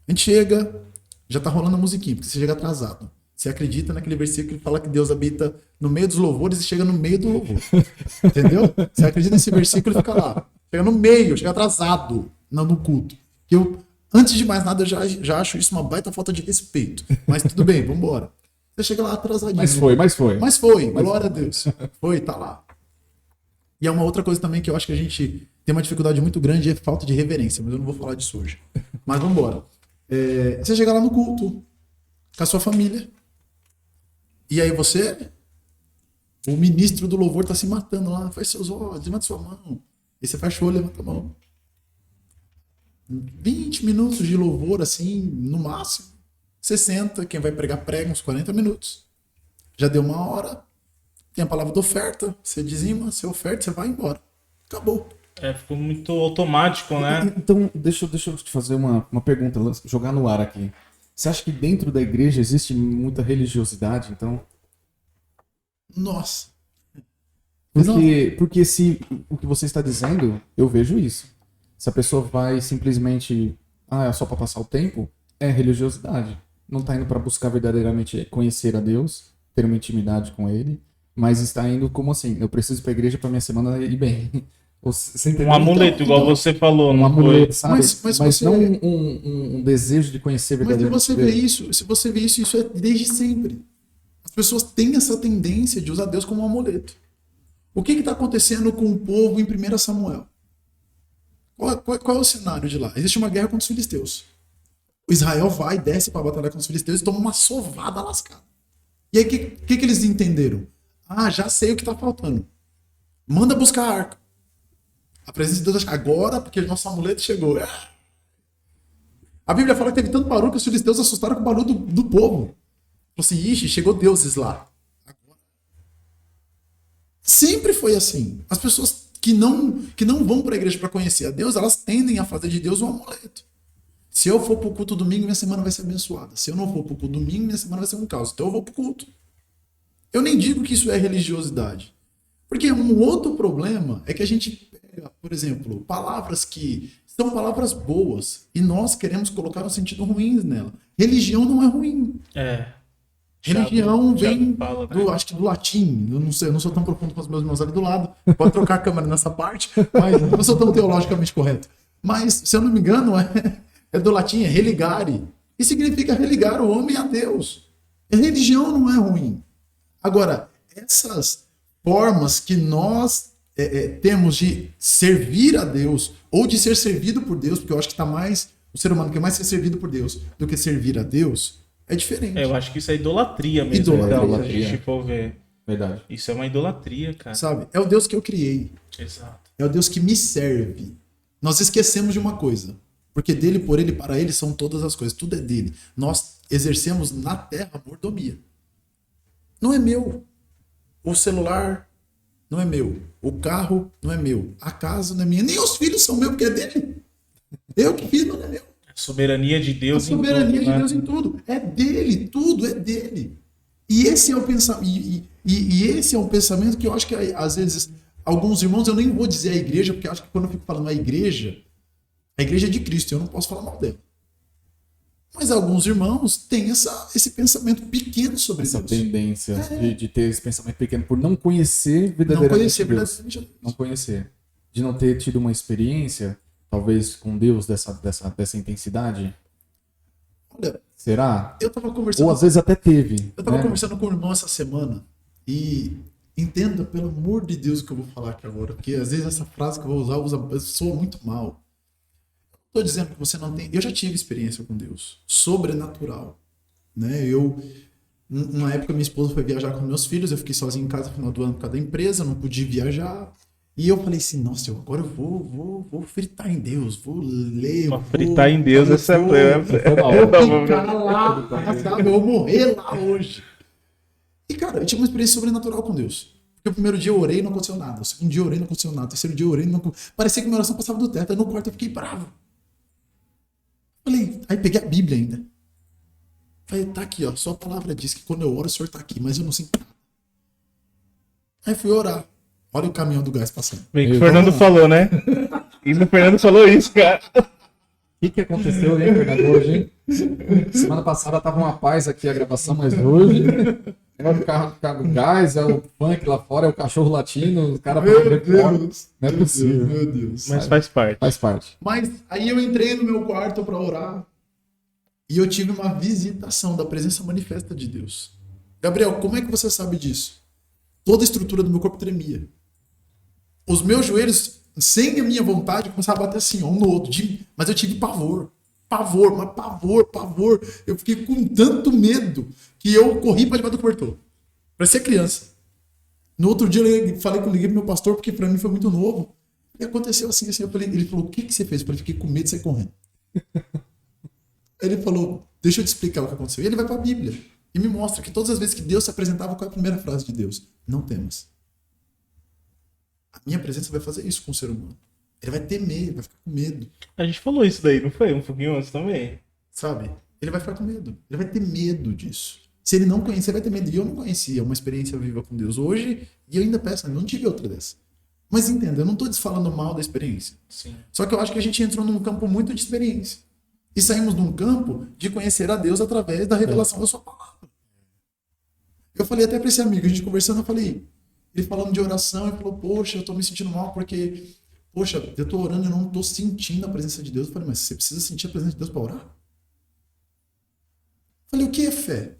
S3: A gente chega, já tá rolando a musiquinha, porque você chega atrasado. Você acredita naquele versículo que fala que Deus habita no meio dos louvores e chega no meio do louvor. Entendeu? Você acredita nesse versículo e fica lá. Chega no meio, chega atrasado no culto. Que eu, antes de mais nada, eu já acho isso uma baita falta de respeito. Mas tudo bem, vambora. Você chega lá atrasadinho. Mas foi, glória a Deus. Foi, tá lá. E é uma outra coisa também que eu acho que a gente tem uma dificuldade muito grande, é falta de reverência. Mas eu não vou falar disso hoje. Mas vambora. Você chega lá no culto, com a sua família. E aí o ministro do louvor tá se matando lá, faz seus olhos, levanta sua mão. E você fecha o olho, levanta a mão. 20 minutos de louvor, assim, no máximo. Você senta, quem vai pregar prega uns 40 minutos. Já deu uma hora. tem a palavra da oferta, você dizima, você oferta, você vai embora. Acabou.
S2: Ficou muito automático, né?
S1: Então, deixa eu te fazer uma pergunta, jogar no ar aqui. Você acha que dentro da igreja existe muita religiosidade, então?
S3: Nossa.
S1: Porque se o que você está dizendo, eu vejo isso. Se a pessoa vai simplesmente, é só para passar o tempo, é religiosidade. Não está indo para buscar verdadeiramente conhecer a Deus, ter uma intimidade com Ele, mas está indo como assim, eu preciso ir para a igreja para minha semana ir bem. Você entendeu?
S2: Um amuleto, igual você falou,
S1: Um
S2: não
S1: amuleto,
S2: foi?
S1: sabe?
S3: Mas
S1: Mas
S3: você-
S1: não um desejo de conhecer
S3: Mas se
S1: verdadeiramente
S3: você vê
S1: Deus.
S3: isso, isso é desde sempre. As pessoas têm essa tendência de usar Deus como um amuleto. O que está acontecendo com o povo em 1 Samuel? Qual é o cenário de lá? Existe uma guerra contra os filisteus. O Israel vai, desce para batalhar contra os filisteus e toma uma sovada lascada. E aí, o que eles entenderam? Já sei o que está faltando. Manda buscar a arca. A presença de Deus agora, porque o nosso amuleto chegou. A Bíblia fala que teve tanto barulho que os filisteus assustaram com o barulho do povo. Falou assim, ixi, chegou deuses lá. Sempre foi assim. As pessoas que não vão para a igreja para conhecer a Deus, elas tendem a fazer de Deus um amuleto. Se eu for para o culto domingo, minha semana vai ser abençoada. Se eu não for para o culto domingo, minha semana vai ser um caos. Então eu vou para o culto. Eu nem digo que isso é religiosidade. Porque um outro problema é que a gente pega, por exemplo, palavras que são palavras boas e nós queremos colocar um sentido ruim nela. Religião não é ruim. Religião vem
S2: fala,
S3: do, acho que do latim. Eu não sei, eu não sou tão profundo com os meus irmãos ali do lado. Pode trocar a câmera nessa parte, mas eu não sou tão teologicamente correto. Mas, se eu não me engano, é do latim, é religare. E significa religar o homem a Deus. A religião não é ruim. Agora, essas formas que nós temos de servir a Deus ou de ser servido por Deus, porque eu acho que está mais, o ser humano quer mais ser servido por Deus do que servir a Deus, é diferente.
S2: Eu acho que isso é idolatria mesmo.
S1: Idolatria.
S2: Então, se a gente for ver.
S1: Verdade.
S2: Isso é uma idolatria, cara.
S3: Sabe? É o Deus que eu criei.
S2: Exato.
S3: É o Deus que me serve. Nós esquecemos de uma coisa. Porque dele, por ele, para ele são todas as coisas. Tudo é dele. Nós exercemos na terra a mordomia. Não é meu. O celular não é meu. O carro não é meu. A casa não é minha. Nem os filhos são meus, porque é dele. Eu que fiz, mas não é meu.
S2: Soberania de
S3: A
S2: Deus
S3: soberania
S2: em tudo,
S3: de
S2: né?
S3: Deus em tudo. É dele. Tudo é dele. E esse é o pensamento. E esse é um pensamento que eu acho que, às vezes, alguns irmãos, eu nem vou dizer a igreja, porque eu acho que quando eu fico falando a igreja é de Cristo, eu não posso falar mal dela. Mas alguns irmãos têm esse pensamento pequeno sobre
S1: Essa
S3: Deus.
S1: tendência de ter esse pensamento pequeno por não conhecer verdadeiramente
S3: Não conhecer
S1: Deus.
S3: verdadeiramente Deus.
S1: Não conhecer. De não ter tido uma experiência, talvez, com Deus dessa intensidade.
S3: Olha,
S1: Será?
S3: eu estava conversando.
S1: Ou às vezes até teve.
S3: Eu estava
S1: né?
S3: conversando com um irmão essa semana e entenda, pelo amor de Deus, o que eu vou falar aqui agora, porque às vezes essa frase que eu vou usar soa muito mal. Estou dizendo que você não tem. Eu já tive experiência com Deus, sobrenatural, né? Uma época minha esposa foi viajar com meus filhos, eu fiquei sozinho em casa no final do ano por causa da empresa, não pude viajar. E eu falei assim, nossa, agora eu vou fritar em Deus, vou ler.
S2: Fritar em Deus, essa é.
S3: vou ficar lá, sabe? Eu vou morrer lá hoje. E, cara, eu tive uma experiência sobrenatural com Deus. Porque o primeiro dia eu orei e não aconteceu nada. O segundo dia eu orei e não aconteceu nada. O terceiro dia eu orei e não aconteceu. Parecia que minha oração passava do teto. Aí no quarto eu fiquei bravo. Falei, aí peguei a Bíblia ainda. Falei, tá aqui, ó. Sua palavra diz que quando eu oro, o Senhor tá aqui, mas eu não sinto nada. Aí fui orar. Olha o caminhão do gás passando.
S2: Bem que o Fernando falou, né? E o Fernando falou isso, cara.
S1: O que aconteceu, hein, Fernando, hoje, hein? Semana passada tava uma paz aqui a gravação, mas hoje é o carro do gás, é o funk lá fora, é o cachorro latino, os caras
S3: Meu
S1: falam fora.
S3: Deus.
S1: Não é possível.
S3: Meu Deus.
S2: Mas faz parte.
S1: Faz parte.
S3: Mas aí eu entrei no meu quarto para orar e eu tive uma visitação da presença manifesta de Deus. Gabriel, como é que você sabe disso? Toda a estrutura do meu corpo tremia. Os meus joelhos, sem a minha vontade, começavam a bater assim, um no outro. Mas eu tive pavor. Pavor. Eu fiquei com tanto medo que eu corri para debaixo do cobertor. Parecia criança. No outro dia eu liguei pro meu pastor, porque para mim foi muito novo. E aconteceu assim, eu falei, ele falou, o que você fez? Eu falei, fiquei com medo de sair correndo. Ele falou, deixa eu te explicar o que aconteceu. E ele vai para a Bíblia. e me mostra que todas as vezes que Deus se apresentava, qual é a primeira frase de Deus? Não temas. A minha presença vai fazer isso com o ser humano. Ele vai temer, ele vai ficar com medo.
S2: A gente falou isso daí, não foi? Um pouquinho antes também.
S3: Sabe? Ele vai ficar com medo. Ele vai ter medo disso. Se ele não conhecer, vai ter medo. E eu não conhecia uma experiência viva com Deus hoje, e eu ainda peço, eu não tive outra dessa. Mas entenda, eu não estou falando mal da experiência.
S2: Sim.
S3: Só que eu acho que a gente entrou num campo muito de experiência. E saímos de um campo de conhecer a Deus através da revelação da sua palavra. Eu falei até para esse amigo, a gente conversando, eu falei, ele falando de oração, ele falou, poxa, eu estou me sentindo mal porque, poxa, eu estou orando e eu não estou sentindo a presença de Deus. Eu falei, mas você precisa sentir a presença de Deus para orar? Eu falei, o que é fé?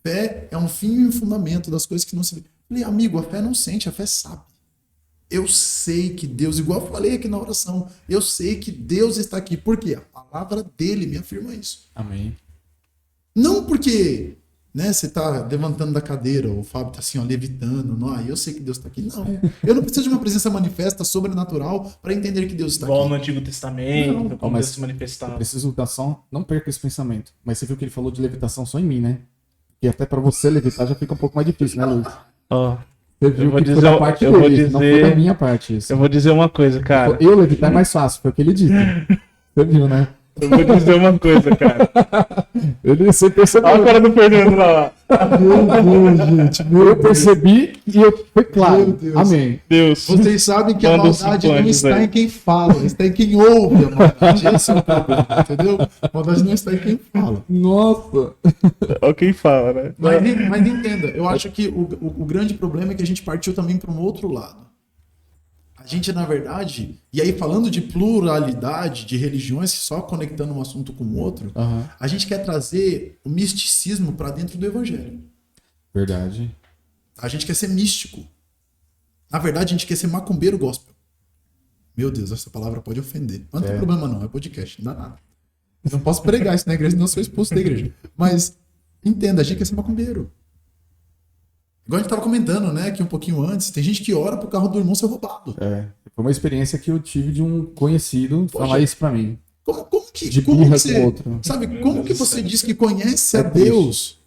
S3: Fé é um fim e um fundamento das coisas que não se vê. Eu falei, amigo, a fé não sente, a fé sabe. Eu sei que Deus, igual eu falei aqui na oração, eu sei que Deus está aqui. Por quê? A palavra dele me afirma isso.
S1: Amém.
S3: Não porque, né, você está levantando da cadeira, ou o Fábio está assim, ó, levitando. Não, eu sei que Deus está aqui. Não. Eu não preciso de uma presença manifesta, sobrenatural, para entender que Deus está
S2: Igual
S3: aqui.
S2: no Antigo Testamento,
S3: Não,
S2: como
S1: mas
S2: Deus se manifestava.
S1: Eu preciso dar só, não perca esse pensamento. Mas você viu que ele falou de levitação só em mim, né? E até pra você levitar já fica um pouco mais difícil, né, Luiz?
S2: Ó,
S1: Você viu
S2: vou
S1: que foi
S2: dizer-
S1: da parte
S2: eu vou
S1: dele, não foi
S2: dizer-
S1: da minha parte isso.
S2: eu vou dizer uma coisa, cara.
S1: Eu levitar é mais fácil, foi o que ele disse. Você viu, né?
S2: Eu vou dizer uma coisa, cara.
S1: Ele, você percebeu.
S2: Olha a cara do Fernando lá.
S3: Meu Deus, gente.
S1: Eu percebi e eu, foi claro.
S3: Meu Deus.
S1: Amém.
S2: Deus.
S3: Vocês sabem que a
S2: Manda os
S3: maldade
S2: 5
S3: não
S2: anjos
S3: está
S2: aí.
S3: em quem fala, está em quem ouve a maldade. Esse é o problema, entendeu? A maldade não está em quem fala.
S1: Nossa.
S2: Olha quem fala, né?
S3: Mas entenda, eu acho que o grande problema é que a gente partiu também para um outro lado. A gente, na verdade, e aí falando de pluralidade de religiões, só conectando um assunto com o outro,
S1: Aham.
S3: a gente quer trazer o misticismo para dentro do evangelho.
S1: Verdade.
S3: A gente quer ser místico. Na verdade, a gente quer ser macumbeiro gospel. Meu Deus, essa palavra pode ofender. Mas não tem problema não, é podcast, não dá nada. Eu não posso pregar isso na igreja, não sou expulso da igreja. Mas, entenda, a gente quer ser macumbeiro. Igual a gente estava comentando, né, aqui um pouquinho antes, tem gente que ora pro carro do irmão ser roubado.
S1: É. Foi uma experiência que eu tive de um conhecido
S3: Poxa.
S1: falar isso pra mim.
S3: Como que,
S1: De
S3: como
S1: birra
S3: que você,
S1: com o outro.
S3: sabe, como que você diz que conhece
S1: É
S3: a Deus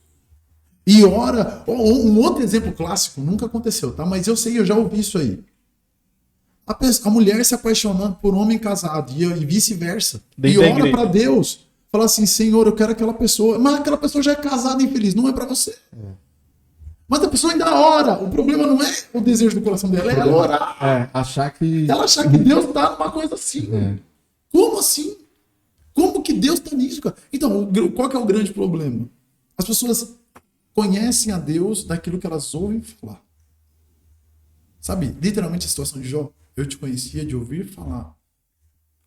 S3: e ora? Um outro exemplo clássico, nunca aconteceu, tá? Mas eu sei, eu já ouvi isso aí. A mulher se apaixonando por um homem casado e vice-versa.
S2: Dentro
S3: E
S2: da
S3: ora
S2: igreja.
S3: para Deus. Fala assim, Senhor, eu quero aquela pessoa. Mas aquela pessoa já é casada e infeliz, não é para você. Mas a pessoa ainda ora. O problema não é o desejo do coração dela, é ela orar.
S1: É, achar que.
S3: Ela achar que Deus tá numa coisa assim.
S1: É.
S3: Como assim? Como que Deus tá nisso, cara? Então, qual que é o grande problema? As pessoas conhecem a Deus daquilo que elas ouvem falar. Sabe, literalmente a situação de Jó. Eu te conhecia de ouvir falar.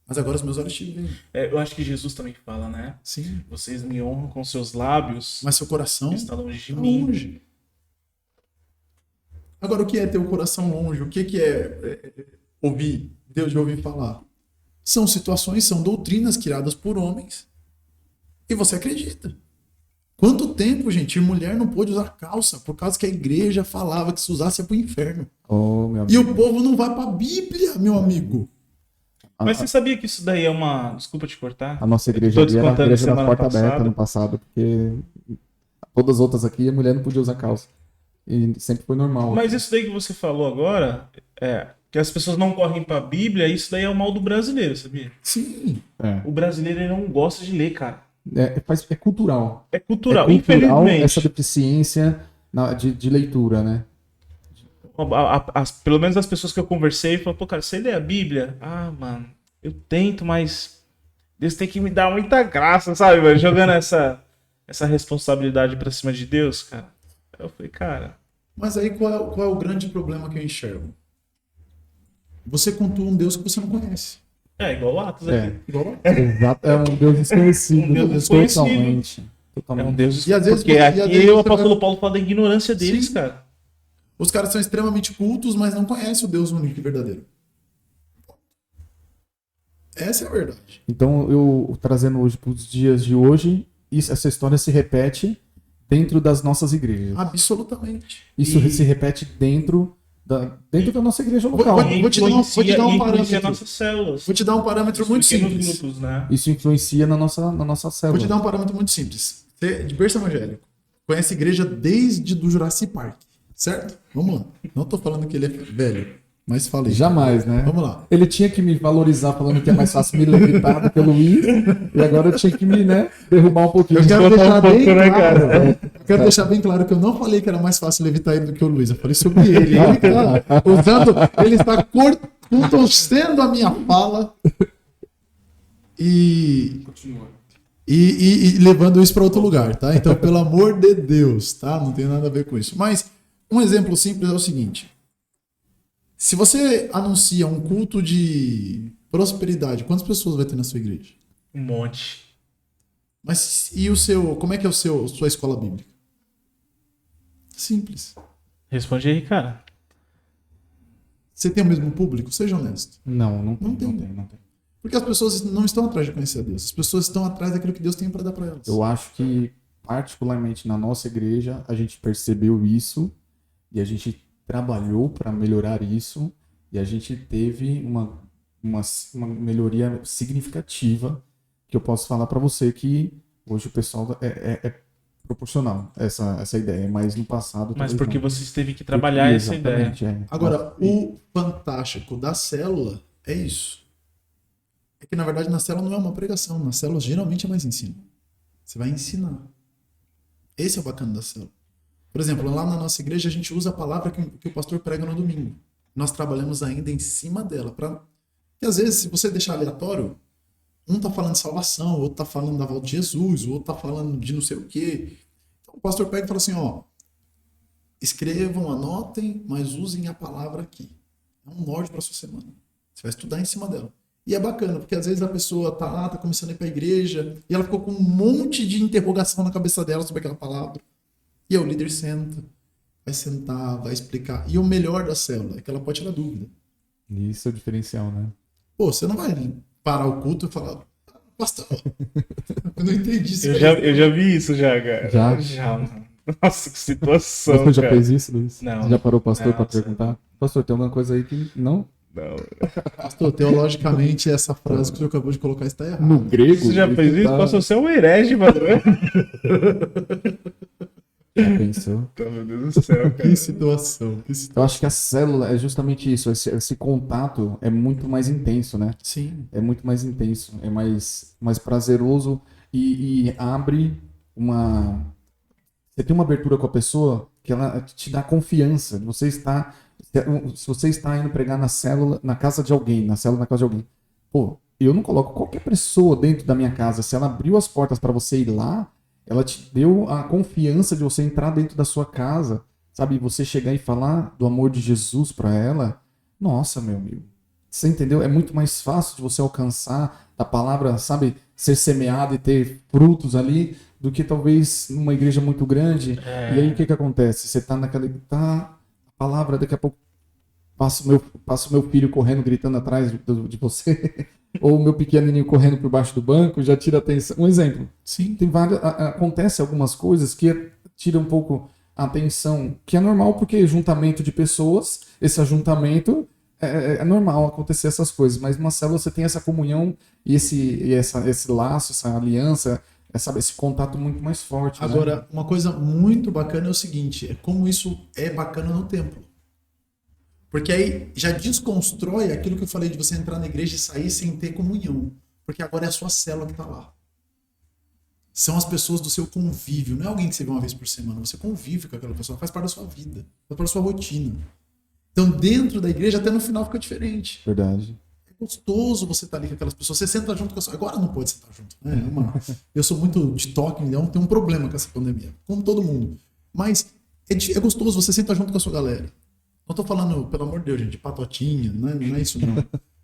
S3: Mas agora os meus olhos te veem.
S2: É, eu acho que Jesus também fala, né?
S3: Sim.
S2: Vocês me honram com seus lábios,
S3: Mas seu coração
S2: está longe de
S3: tá
S2: mim.
S3: longe. Agora, o que é ter o coração longe? O que é ouvir Deus de ouvir falar? São situações, são doutrinas criadas por homens e você acredita. Quanto tempo, gente, mulher não pôde usar calça por causa que a igreja falava que se usasse é pro inferno.
S1: Oh, meu
S3: E
S1: amigo.
S3: o povo não vai pra Bíblia, meu amigo.
S2: Mas você sabia que isso daí é uma... Desculpa te cortar.
S1: A nossa igreja
S2: Tô
S1: ali era a
S2: descontando
S1: igreja da
S2: semana
S1: porta
S2: passada.
S1: aberta no passado, porque todas as outras aqui a mulher não podia usar calça. E sempre foi normal.
S2: Mas isso daí que você falou agora, que as pessoas não correm pra Bíblia, isso daí é o mal do brasileiro, sabia?
S3: Sim.
S1: É.
S2: O brasileiro ele não gosta de ler, cara.
S1: É cultural.
S2: É cultural,
S1: é cultural
S2: infelizmente.
S1: essa deficiência de leitura, né?
S2: Pelo menos as pessoas que eu conversei falaram, pô, cara, você lê a Bíblia? Ah, mano, eu tento, mas Deus tem que me dar muita graça, sabe, mano? Jogando essa responsabilidade pra cima de Deus, cara. Eu falei, cara,
S3: Mas aí qual é o grande problema que eu enxergo? Você cultua um Deus que você não conhece.
S2: é igual o Atos
S1: É.
S2: aqui.
S3: Igual
S1: Exato. É um Deus desconhecido.
S2: Um Deus desconhecido.
S1: Totalmente.
S2: É um
S1: Totalmente.
S2: Deus.
S3: E às vezes
S2: Porque
S3: você- e às
S2: aqui
S3: vezes
S2: o
S3: você
S2: apóstolo
S3: vai-
S2: Paulo fala da ignorância deles,
S3: Sim.
S2: cara.
S3: Os caras são extremamente cultos, mas não conhecem o Deus único e verdadeiro. Essa é a verdade.
S1: Então, eu trazendo hoje para os dias de hoje, essa história se repete dentro das nossas igrejas.
S3: Absolutamente.
S1: Isso
S2: E-
S1: se repete dentro da nossa igreja
S3: Vou-
S1: local.
S3: vou te dar um
S2: Influencia
S3: parâmetro.
S2: nossas células.
S3: Vou te dar um parâmetro muito
S2: Pequenos
S3: simples.
S2: grupos, né?
S1: Isso influencia na nossa
S3: Vou
S1: célula.
S3: te dar um parâmetro muito simples. Você, de berço evangélico, conhece a igreja desde do Jurassic Park, certo? Vamos lá. Não tô falando que ele é velho, mas falei.
S1: Jamais, né?
S3: Vamos lá.
S1: Ele tinha que me valorizar falando que é mais fácil me levitar do que o Luiz. E agora eu tinha que me, né, derrubar um pouquinho.
S3: Eu quero
S2: botar
S3: deixar
S2: um pouco,
S3: bem
S2: né,
S3: claro,
S2: cara?
S3: eu quero deixar bem claro que eu não falei que era mais fácil levitar ele do que o Luiz. Eu falei sobre ele. Ele está contorcendo a minha fala e levando isso para outro lugar, tá? Então, pelo amor de Deus, tá? Não tem nada a ver com isso. Mas um exemplo simples é o seguinte. Se você anuncia um culto de prosperidade, quantas pessoas vai ter na sua igreja?
S2: Um monte.
S3: Mas e como é que é sua escola bíblica? Simples.
S2: Responde aí, cara.
S3: Você tem o mesmo público? Seja honesto.
S1: Não
S3: Não tem.
S1: tem.
S3: Porque as pessoas não estão atrás de conhecer a Deus. As pessoas estão atrás daquilo que Deus tem para dar para elas.
S1: Eu acho que, particularmente na nossa igreja, a gente percebeu isso e a gente trabalhou para melhorar isso e a gente teve uma melhoria significativa que eu posso falar para você que hoje o pessoal é proporcional essa ideia, mas no passado...
S2: Mas
S1: talvez
S2: porque
S1: não.
S2: vocês teve que trabalhar essa ideia.
S1: Exatamente, é.
S3: Agora, o fantástico da célula é isso. É que, na verdade, na célula não é uma pregação. Na célula, geralmente, é mais ensino. Você vai ensinar. Esse é o bacana da célula. Por exemplo, lá na nossa igreja, a gente usa a palavra que o pastor prega no domingo. Nós trabalhamos ainda em cima dela. Porque, às vezes, se você deixar aleatório, um tá falando de salvação, o outro tá falando da volta de Jesus, o outro tá falando de não sei o quê. Então, o pastor pega e fala assim, ó, escrevam, anotem, mas usem a palavra aqui. É um norte para sua semana. Você vai estudar em cima dela. E é bacana, porque às vezes a pessoa tá lá, tá começando a ir pra igreja, e ela ficou com um monte de interrogação na cabeça dela sobre aquela palavra. E aí o líder vai sentar, vai explicar. E o melhor da célula é que ela pode tirar dúvida.
S1: Isso é o diferencial, né?
S3: Pô, você não vai parar o culto e falar, pastor, eu não entendi isso.
S2: Eu já vi isso já, cara.
S1: Já?
S2: Mano. Nossa, que situação,
S1: Você já
S2: cara.
S1: fez isso, Luiz?
S2: Não.
S1: Você já parou o pastor
S2: Não,
S1: para perguntar? Pastor, tem alguma coisa aí que não?
S2: Não.
S3: Pastor, teologicamente, essa frase que o senhor acabou de colocar está errada.
S1: No grego?
S2: Você já fez isso?
S1: Tá...
S2: Passou a ser um herege, mano.
S1: Já pensou?
S2: Meu Deus do céu, cara.
S3: Que situação.
S1: Eu acho que a célula é justamente isso. Esse contato é muito mais intenso, né?
S3: Sim.
S1: É muito mais intenso, é mais prazeroso e abre uma... Você tem uma abertura com a pessoa que ela te dá confiança. Se você está indo pregar na célula, na casa de alguém, na célula na casa de alguém, pô, eu não coloco qualquer pessoa dentro da minha casa. Se ela abriu as portas para você ir lá, ela te deu a confiança de você entrar dentro da sua casa, sabe? E você chegar e falar do amor de Jesus para ela. Nossa, meu amigo. Você entendeu? É muito mais fácil de você alcançar a palavra, sabe? Ser semeada e ter frutos ali do que talvez numa igreja muito grande. E aí o que acontece? Você tá a palavra, daqui a pouco passa o meu filho correndo, gritando atrás de você, ou o meu pequenininho correndo por baixo do banco, já tira atenção. Um exemplo.
S3: Sim.
S1: Tem várias, acontece algumas coisas que tira um pouco a atenção, que é normal porque juntamento de pessoas, esse ajuntamento é normal acontecer essas coisas, mas numa célula você tem essa comunhão e esse laço, essa aliança, esse contato muito mais forte.
S3: Agora,
S1: né?
S3: uma coisa muito bacana é o seguinte, é como isso é bacana no templo. Porque aí já desconstrói aquilo que eu falei de você entrar na igreja e sair sem ter comunhão. Porque agora é a sua célula que está lá. São as pessoas do seu convívio, não é alguém que você vê uma vez por semana, você convive com aquela pessoa, faz parte da sua vida, faz parte da sua rotina. Então, dentro da igreja, até no final fica diferente.
S1: Verdade.
S3: É gostoso você estar ali com aquelas pessoas. Você senta junto com a sua... Agora não pode sentar junto. Né? Eu sou muito de toque, então tem um problema com essa pandemia. Como todo mundo. Mas é gostoso você sentar junto com a sua galera. Não estou falando, pelo amor de Deus, gente, de patotinha. Não é isso, não.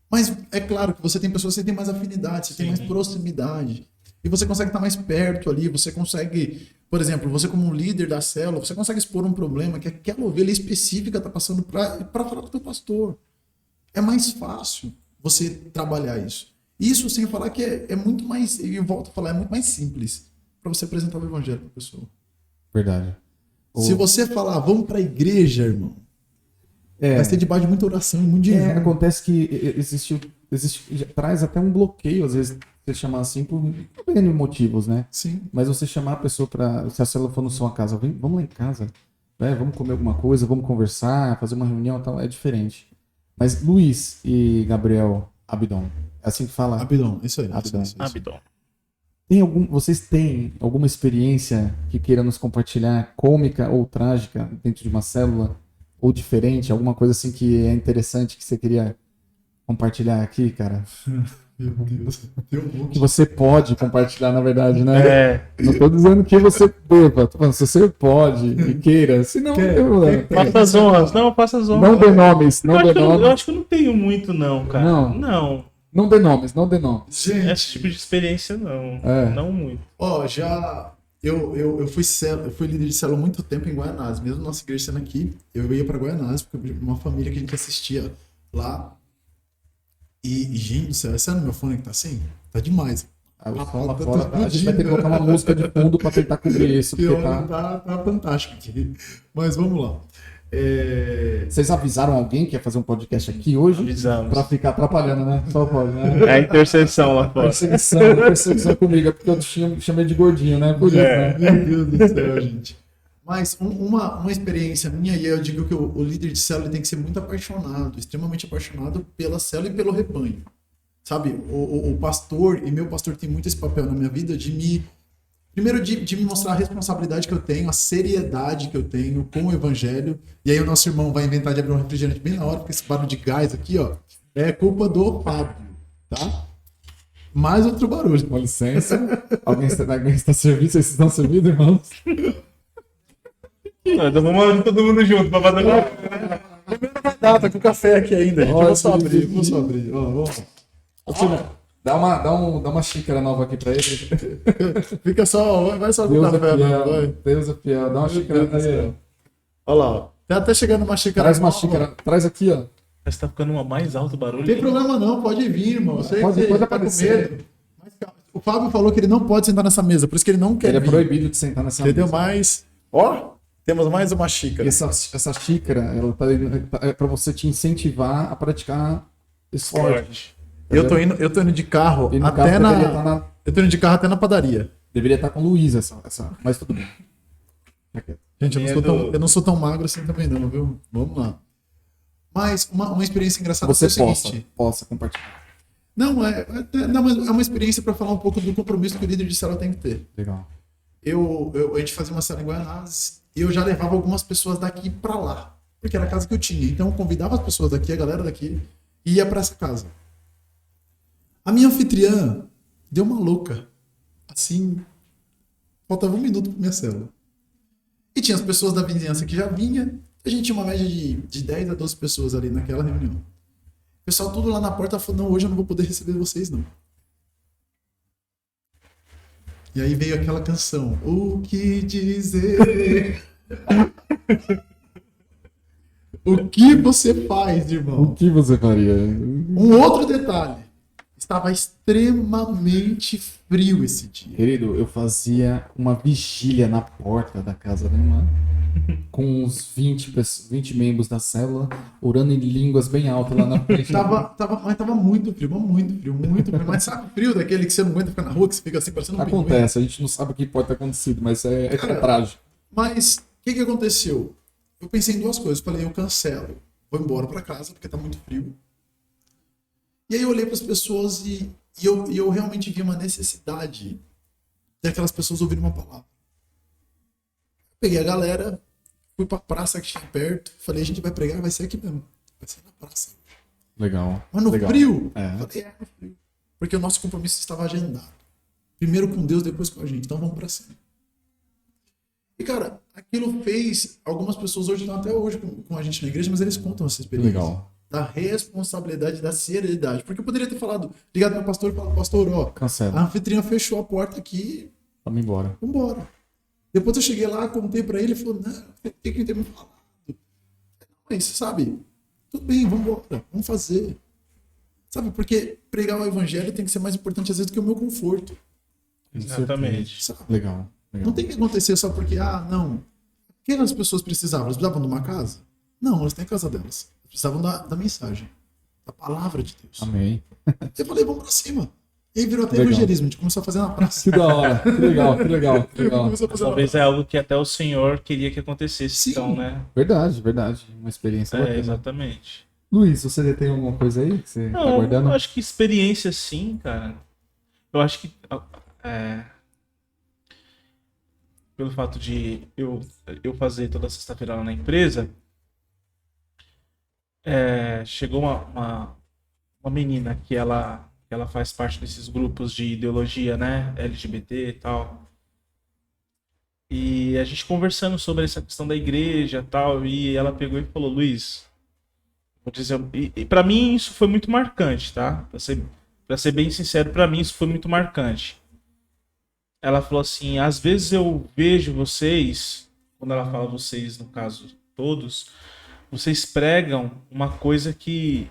S3: Mas é claro que você tem pessoas que você tem mais afinidade, você tem mais proximidade. E você consegue estar mais perto ali. Você consegue... Por exemplo, você como um líder da célula, você consegue expor um problema que aquela ovelha específica está passando para falar com o teu pastor. É mais fácil você trabalhar isso. Isso sem falar que é muito mais, e eu volto a falar, é muito mais simples para você apresentar o evangelho para a pessoa.
S1: Verdade.
S3: Se você falar, vamos para a igreja, irmão, vai ser debaixo de muita oração e muito dinheiro.
S1: Acontece que existe traz até um bloqueio, às vezes, você chamar assim por N motivos, né?
S3: Sim.
S1: Mas você chamar a pessoa para, se a célula for na sua casa, vamos lá em casa, né? Vamos comer alguma coisa, vamos conversar, fazer uma reunião e tal, é diferente. Mas Luiz e Gabriel Abidon, é assim que fala?
S3: Abidon, isso aí.
S1: Abidon.
S3: Isso.
S2: Abidon.
S1: Vocês têm alguma experiência que queira nos compartilhar, cômica ou trágica, dentro de uma célula? Ou diferente, alguma coisa assim que é interessante que você queria compartilhar aqui, cara?
S3: Meu Deus. Tem um monte.
S1: Que você pode compartilhar, na verdade, né?
S2: É.
S1: Não tô dizendo que você deva, tô falando se você pode e queira, se não,
S3: Quer.
S1: eu,
S2: Faça as honras. Não, faça as honras.
S1: não dê nomes, não dê
S2: Eu
S1: nomes,
S2: acho que eu não tenho muito, não, cara.
S1: Não. Não dê nomes, não dê nomes.
S3: Gente,
S2: Esse tipo de experiência, não.
S1: É.
S2: Não muito.
S3: ó, já. Eu fui líder de célula há muito tempo em Guaianazes, mesmo nossa igreja sendo aqui, eu ia pra Guaianazes, porque uma família que a gente assistia lá. E, gente do céu, esse é no meu fone que tá assim? Tá demais.
S1: Aí o som lá fora, a gente vai ter que colocar uma música de fundo pra tentar cobrir isso, porque
S3: Tá fantástico aqui. Mas vamos lá.
S1: Vocês avisaram alguém que ia fazer um podcast aqui hoje?
S2: Avisamos.
S1: Pra ficar atrapalhando, né? Só pode, né?
S2: É a interseção lá fora.
S1: Perseguição comigo, é porque eu te chamei de gordinho, né? Por isso, né?
S3: Meu Deus do céu, gente. Mas uma experiência minha, e eu digo que o líder de célula tem que ser muito apaixonado, extremamente apaixonado pela célula e pelo rebanho. Sabe, o pastor, e meu pastor tem muito esse papel na minha vida, de me mostrar a responsabilidade que eu tenho, a seriedade que eu tenho com o evangelho. E aí o nosso irmão vai inventar de abrir um refrigerante bem na hora, porque esse barulho de gás aqui, ó, é culpa do Fábio, tá? Mais outro barulho.
S1: Com licença. Alguém está servindo? Vocês estão servindo, irmãos?
S2: Então vamos abrir todo mundo junto pra fazer
S3: Tá com café aqui ainda, gente.
S1: Ó,
S3: Vou só
S1: sim,
S3: abrir,
S1: sim,
S3: vou só
S1: sim.
S3: abrir. Ó, vamos.
S1: Dá uma xícara nova aqui pra ele.
S3: Fica só, vai só com o
S1: Deus é
S3: café,
S1: fiel.
S3: vai.
S1: Deus é fiel. Dá uma xícara
S3: Deus do
S1: aí.
S3: céu. Olha lá, ó. Tá até chegando uma xícara.
S1: Traz uma
S3: nova.
S1: xícara. Traz aqui, ó.
S2: Mas tá ficando uma mais alto o barulho.
S3: Não tem problema não, pode vir, irmão. Eu sei
S1: Pode
S3: que você tá com
S1: aparecer.
S3: medo. Mas, calma, o Fábio falou que ele não pode sentar nessa mesa, por isso que ele não quer
S1: Ele é
S3: vir.
S1: proibido de sentar nessa
S3: Entendeu?
S1: mesa.
S3: Mas, ó, temos mais uma xícara.
S1: Essa xícara, ela é pra você te incentivar a praticar esporte.
S3: Eu tô indo de carro
S1: E no
S3: até
S1: caso,
S3: na...
S1: deveria estar
S3: Eu tô indo de carro até na padaria.
S1: deveria estar com o Luiz mas tudo bem.
S3: Gente, eu não sou tão magro assim também não, viu? Vamos lá. Mas uma experiência engraçada
S1: Você
S3: foi o seguinte.
S1: possa compartilhar.
S3: Não, mas é uma experiência para falar um pouco do compromisso que o líder de célula tem que ter.
S1: Legal.
S3: A gente fazia uma célula em Guaianazes e eu já levava algumas pessoas daqui para lá, porque era a casa que eu tinha. Então eu convidava as pessoas daqui, a galera daqui, e ia para essa casa. A minha anfitriã deu uma louca. Assim, faltava 1 minuto para minha célula. E tinha as pessoas da vizinhança que já vinha. A gente tinha uma média de 10 a 12 pessoas ali naquela reunião. O pessoal tudo lá na porta falou, não, hoje eu não vou poder receber vocês, não. E aí veio aquela canção, o que dizer? O que você faz, irmão?
S1: O que você faria?
S3: Um outro detalhe, estava extremamente frio esse dia.
S1: Querido, eu fazia uma vigília na porta da casa da irmã, com uns 20 membros da célula, orando em línguas bem altas lá na frente.
S3: Mas tava muito frio, muito frio. Mas sabe frio daquele que você não aguenta ficar na rua, que você fica assim parecendo um pinguim?
S1: Acontece, a gente não sabe o que pode ter acontecido, mas é trágico.
S3: Mas o que aconteceu? Eu pensei em 2 coisas. Falei, eu cancelo, vou embora pra casa porque tá muito frio. E aí eu olhei para as pessoas e eu realmente vi uma necessidade daquelas pessoas ouvirem uma palavra. Peguei a galera, fui pra praça que tinha perto, falei, a gente vai pregar, vai ser aqui mesmo. Vai ser na praça.
S1: Legal.
S3: Mas no
S1: legal.
S3: frio?
S1: É.
S3: Falei, no frio. Porque o nosso compromisso estava agendado. Primeiro com Deus, depois com a gente. Então vamos pra cima. E, cara, aquilo fez... Algumas pessoas hoje estão até hoje com a gente na igreja, mas eles contam essa experiência.
S1: Legal.
S3: Da responsabilidade, da seriedade. Porque eu poderia ter falado, ligado pro meu pastor e falado, pastor, ó,
S1: Cancela.
S3: a anfitriã fechou a porta aqui,
S1: Vamos embora.
S3: vambora. Depois eu cheguei lá, contei pra ele, ele falou, não, tem que ter me falado. Mas, sabe, tudo bem, vambora, vamos fazer. Sabe, porque pregar o evangelho tem que ser mais importante às vezes do que o meu conforto.
S2: Exatamente.
S3: Sabe?
S1: Legal.
S3: Não tem que acontecer só porque, não. O que as pessoas precisavam? Elas precisavam de uma casa? Não, elas têm a casa delas. Elas precisavam da mensagem. da palavra de Deus.
S1: Amém.
S3: Eu falei, vamos pra cima. E aí virou até
S1: Legal.
S3: evangelismo, a gente começou a fazer na praça.
S1: Que da hora. Que legal, que legal, que legal.
S3: Começou a fazer na
S2: Talvez
S3: praça.
S2: é algo que até o Senhor queria que acontecesse,
S3: Sim.
S2: então, né?
S1: Verdade, verdade. Uma experiência bacana.
S2: Exatamente.
S1: Luiz, você tem alguma coisa aí que você tá
S2: Não,
S1: guardando?
S2: eu acho que experiência sim, cara. Eu acho que pelo fato de eu fazer toda sexta-feira lá na empresa, chegou uma menina que ela faz parte desses grupos de ideologia, né? LGBT e tal. E a gente conversando sobre essa questão da igreja e tal, e ela pegou e falou, Luiz, vou dizer, e para mim isso foi muito marcante, tá? Pra ser bem sincero, pra mim isso foi muito marcante. Ela falou assim, às vezes eu vejo vocês, quando ela fala vocês, no caso todos, vocês pregam uma coisa que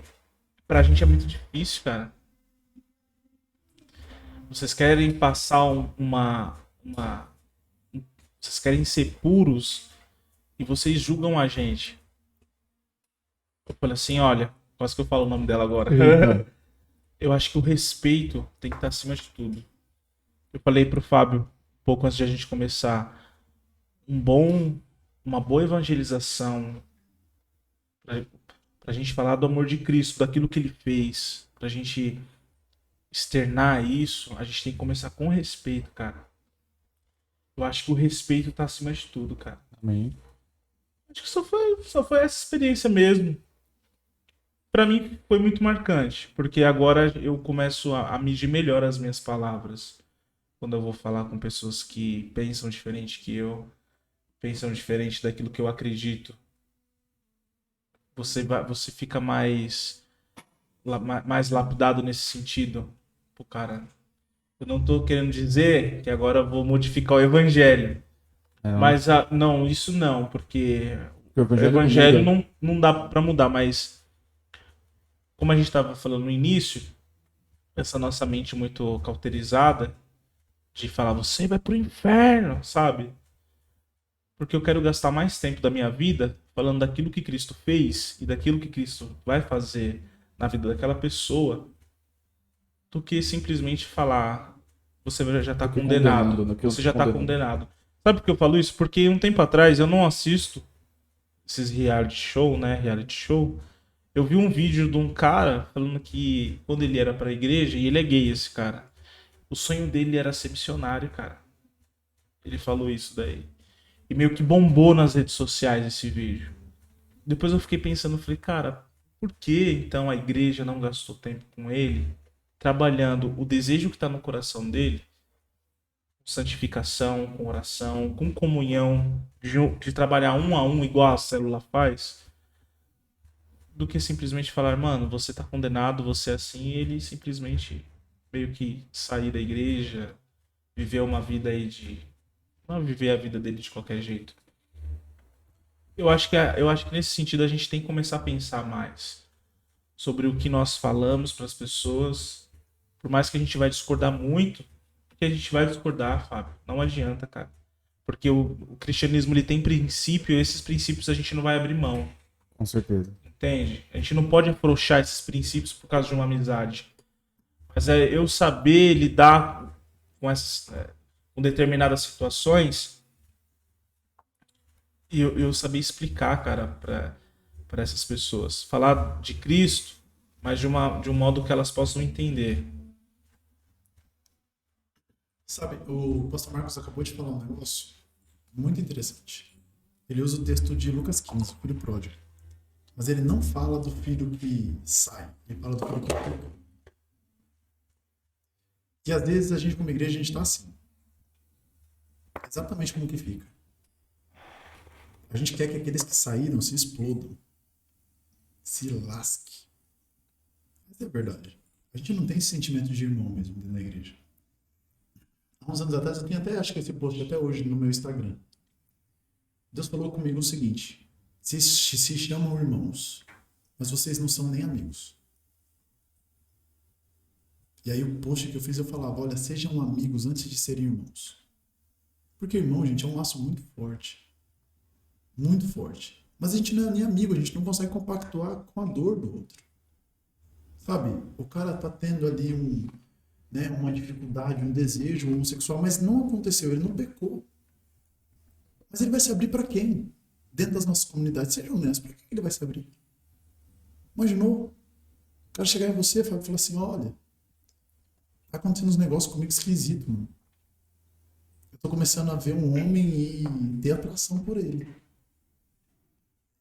S2: pra gente é muito difícil, cara. Vocês querem passar vocês querem ser puros e vocês julgam a gente. Eu falei assim, olha, quase que eu falo o nome dela agora.
S1: Eita.
S2: Eu acho que o respeito tem que estar acima de tudo. Eu falei pro Fábio, pouco antes de a gente começar, uma boa evangelização, pra gente falar do amor de Cristo, daquilo que ele fez, pra gente externar isso, a gente tem que começar com respeito, cara. Eu acho que o respeito tá acima de tudo, cara.
S1: Amém.
S2: Acho que só foi essa experiência mesmo. Pra mim foi muito marcante, porque agora eu começo a medir melhor as minhas palavras. Quando eu vou falar com pessoas que pensam diferente que eu, pensam diferente daquilo que eu acredito, você fica mais lapidado nesse sentido. Pô, cara, eu não tô querendo dizer que agora eu vou modificar o evangelho. Mas não, isso não, porque
S1: o
S2: o evangelho não dá pra mudar, mas como a gente estava falando no início, essa nossa mente muito cauterizada de falar, você vai pro inferno, sabe? Porque eu quero gastar mais tempo da minha vida falando daquilo que Cristo fez e daquilo que Cristo vai fazer na vida daquela pessoa, do que simplesmente falar, você já está condenado. Você já está condenado. Sabe por que eu falo isso? Porque um tempo atrás eu não assisto esses reality show, né? Reality show. Eu vi um vídeo de um cara falando que quando ele era pra igreja, e ele é gay, esse cara, o sonho dele era ser missionário, cara. Ele falou isso daí. E meio que bombou nas redes sociais esse vídeo. Depois eu fiquei pensando, falei, cara, por que então a igreja não gastou tempo com ele, trabalhando o desejo que está no coração dele, com santificação, com oração, com comunhão, de trabalhar um a um igual a célula faz, do que simplesmente falar, mano, você tá condenado, você é assim, e ele simplesmente meio que sair da igreja, viver uma vida aí não viver a vida dele de qualquer jeito. Eu acho que nesse sentido a gente tem que começar a pensar mais sobre o que nós falamos para as pessoas, por mais que a gente vai discordar muito, porque a gente vai discordar, Fábio, não adianta, cara. Porque o cristianismo ele tem princípio, e esses princípios a gente não vai abrir mão.
S1: Com certeza.
S2: Entende? A gente não pode afrouxar esses princípios por causa de uma amizade. Mas é eu saber lidar com determinadas situações e eu saber explicar, cara, para essas pessoas. Falar de Cristo, mas de um modo que elas possam entender.
S3: Sabe, o pastor Marcos acabou de falar um negócio muito interessante. Ele usa o texto de Lucas 15, o filho pródigo. Mas ele não fala do filho que sai, ele fala do filho que fica. E às vezes a gente, como igreja, a gente está assim. Exatamente como que fica. A gente quer que aqueles que saíram se explodam. Se lasque. Mas é verdade. A gente não tem esse sentimento de irmão mesmo dentro da igreja. Há uns anos atrás, eu tenho até, acho que esse post até hoje no meu Instagram. Deus falou comigo o seguinte: vocês se chamam irmãos, mas vocês não são nem amigos. E aí o post que eu fiz, eu falava, olha, sejam amigos antes de serem irmãos. Porque irmão, gente, é um laço muito forte. Muito forte. Mas a gente não é nem amigo, a gente não consegue compactuar com a dor do outro. Sabe, o cara tá tendo ali uma dificuldade, um desejo homossexual, mas não aconteceu, ele não pecou. Mas ele vai se abrir para quem? Dentro das nossas comunidades. Seja honesto, para que ele vai se abrir? Imaginou? O cara chegar em você e falar assim, olha, tá acontecendo uns negócios comigo esquisito, mano. Eu tô começando a ver um homem e ter atração por ele.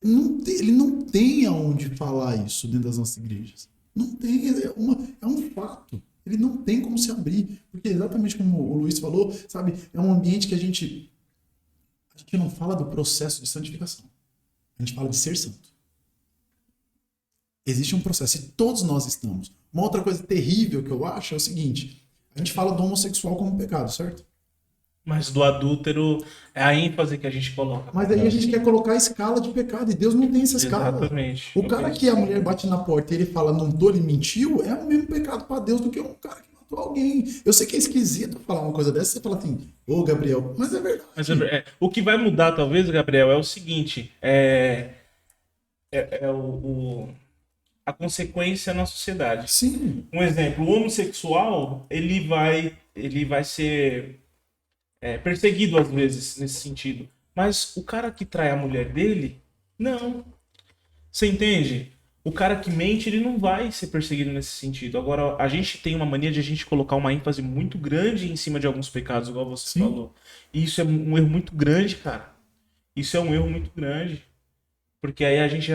S3: Ele não tem aonde falar isso dentro das nossas igrejas. Não tem, é um fato. Ele não tem como se abrir. Porque exatamente como o Luiz falou, sabe, é um ambiente que a gente não fala do processo de santificação. A gente fala de ser santo. Existe um processo, e todos nós estamos. Uma outra coisa terrível que eu acho é o seguinte, a gente fala do homossexual como pecado, certo?
S2: Mas do adúltero é a ênfase que a gente coloca.
S3: Mas aí a gente quer colocar a escala de pecado, e Deus não tem essa escala.
S2: Exatamente.
S3: O cara que a mulher bate na porta e ele fala, não tô, ele mentiu, é o mesmo pecado para Deus do que um cara que matou alguém. Eu sei que é esquisito falar uma coisa dessa, você fala assim, ô Gabriel, mas é verdade.
S2: Mas o que vai mudar, talvez, Gabriel, é o seguinte, a consequência na sociedade.
S3: Sim.
S2: Um exemplo, o homossexual, ele vai ser perseguido às vezes nesse sentido. Mas o cara que trai a mulher dele, não. Você entende? O cara que mente, ele não vai ser perseguido nesse sentido. Agora, a gente tem uma mania de a gente colocar uma ênfase muito grande em cima de alguns pecados, igual você falou. E isso é um erro muito grande, cara. Isso é um erro muito grande. Porque aí a gente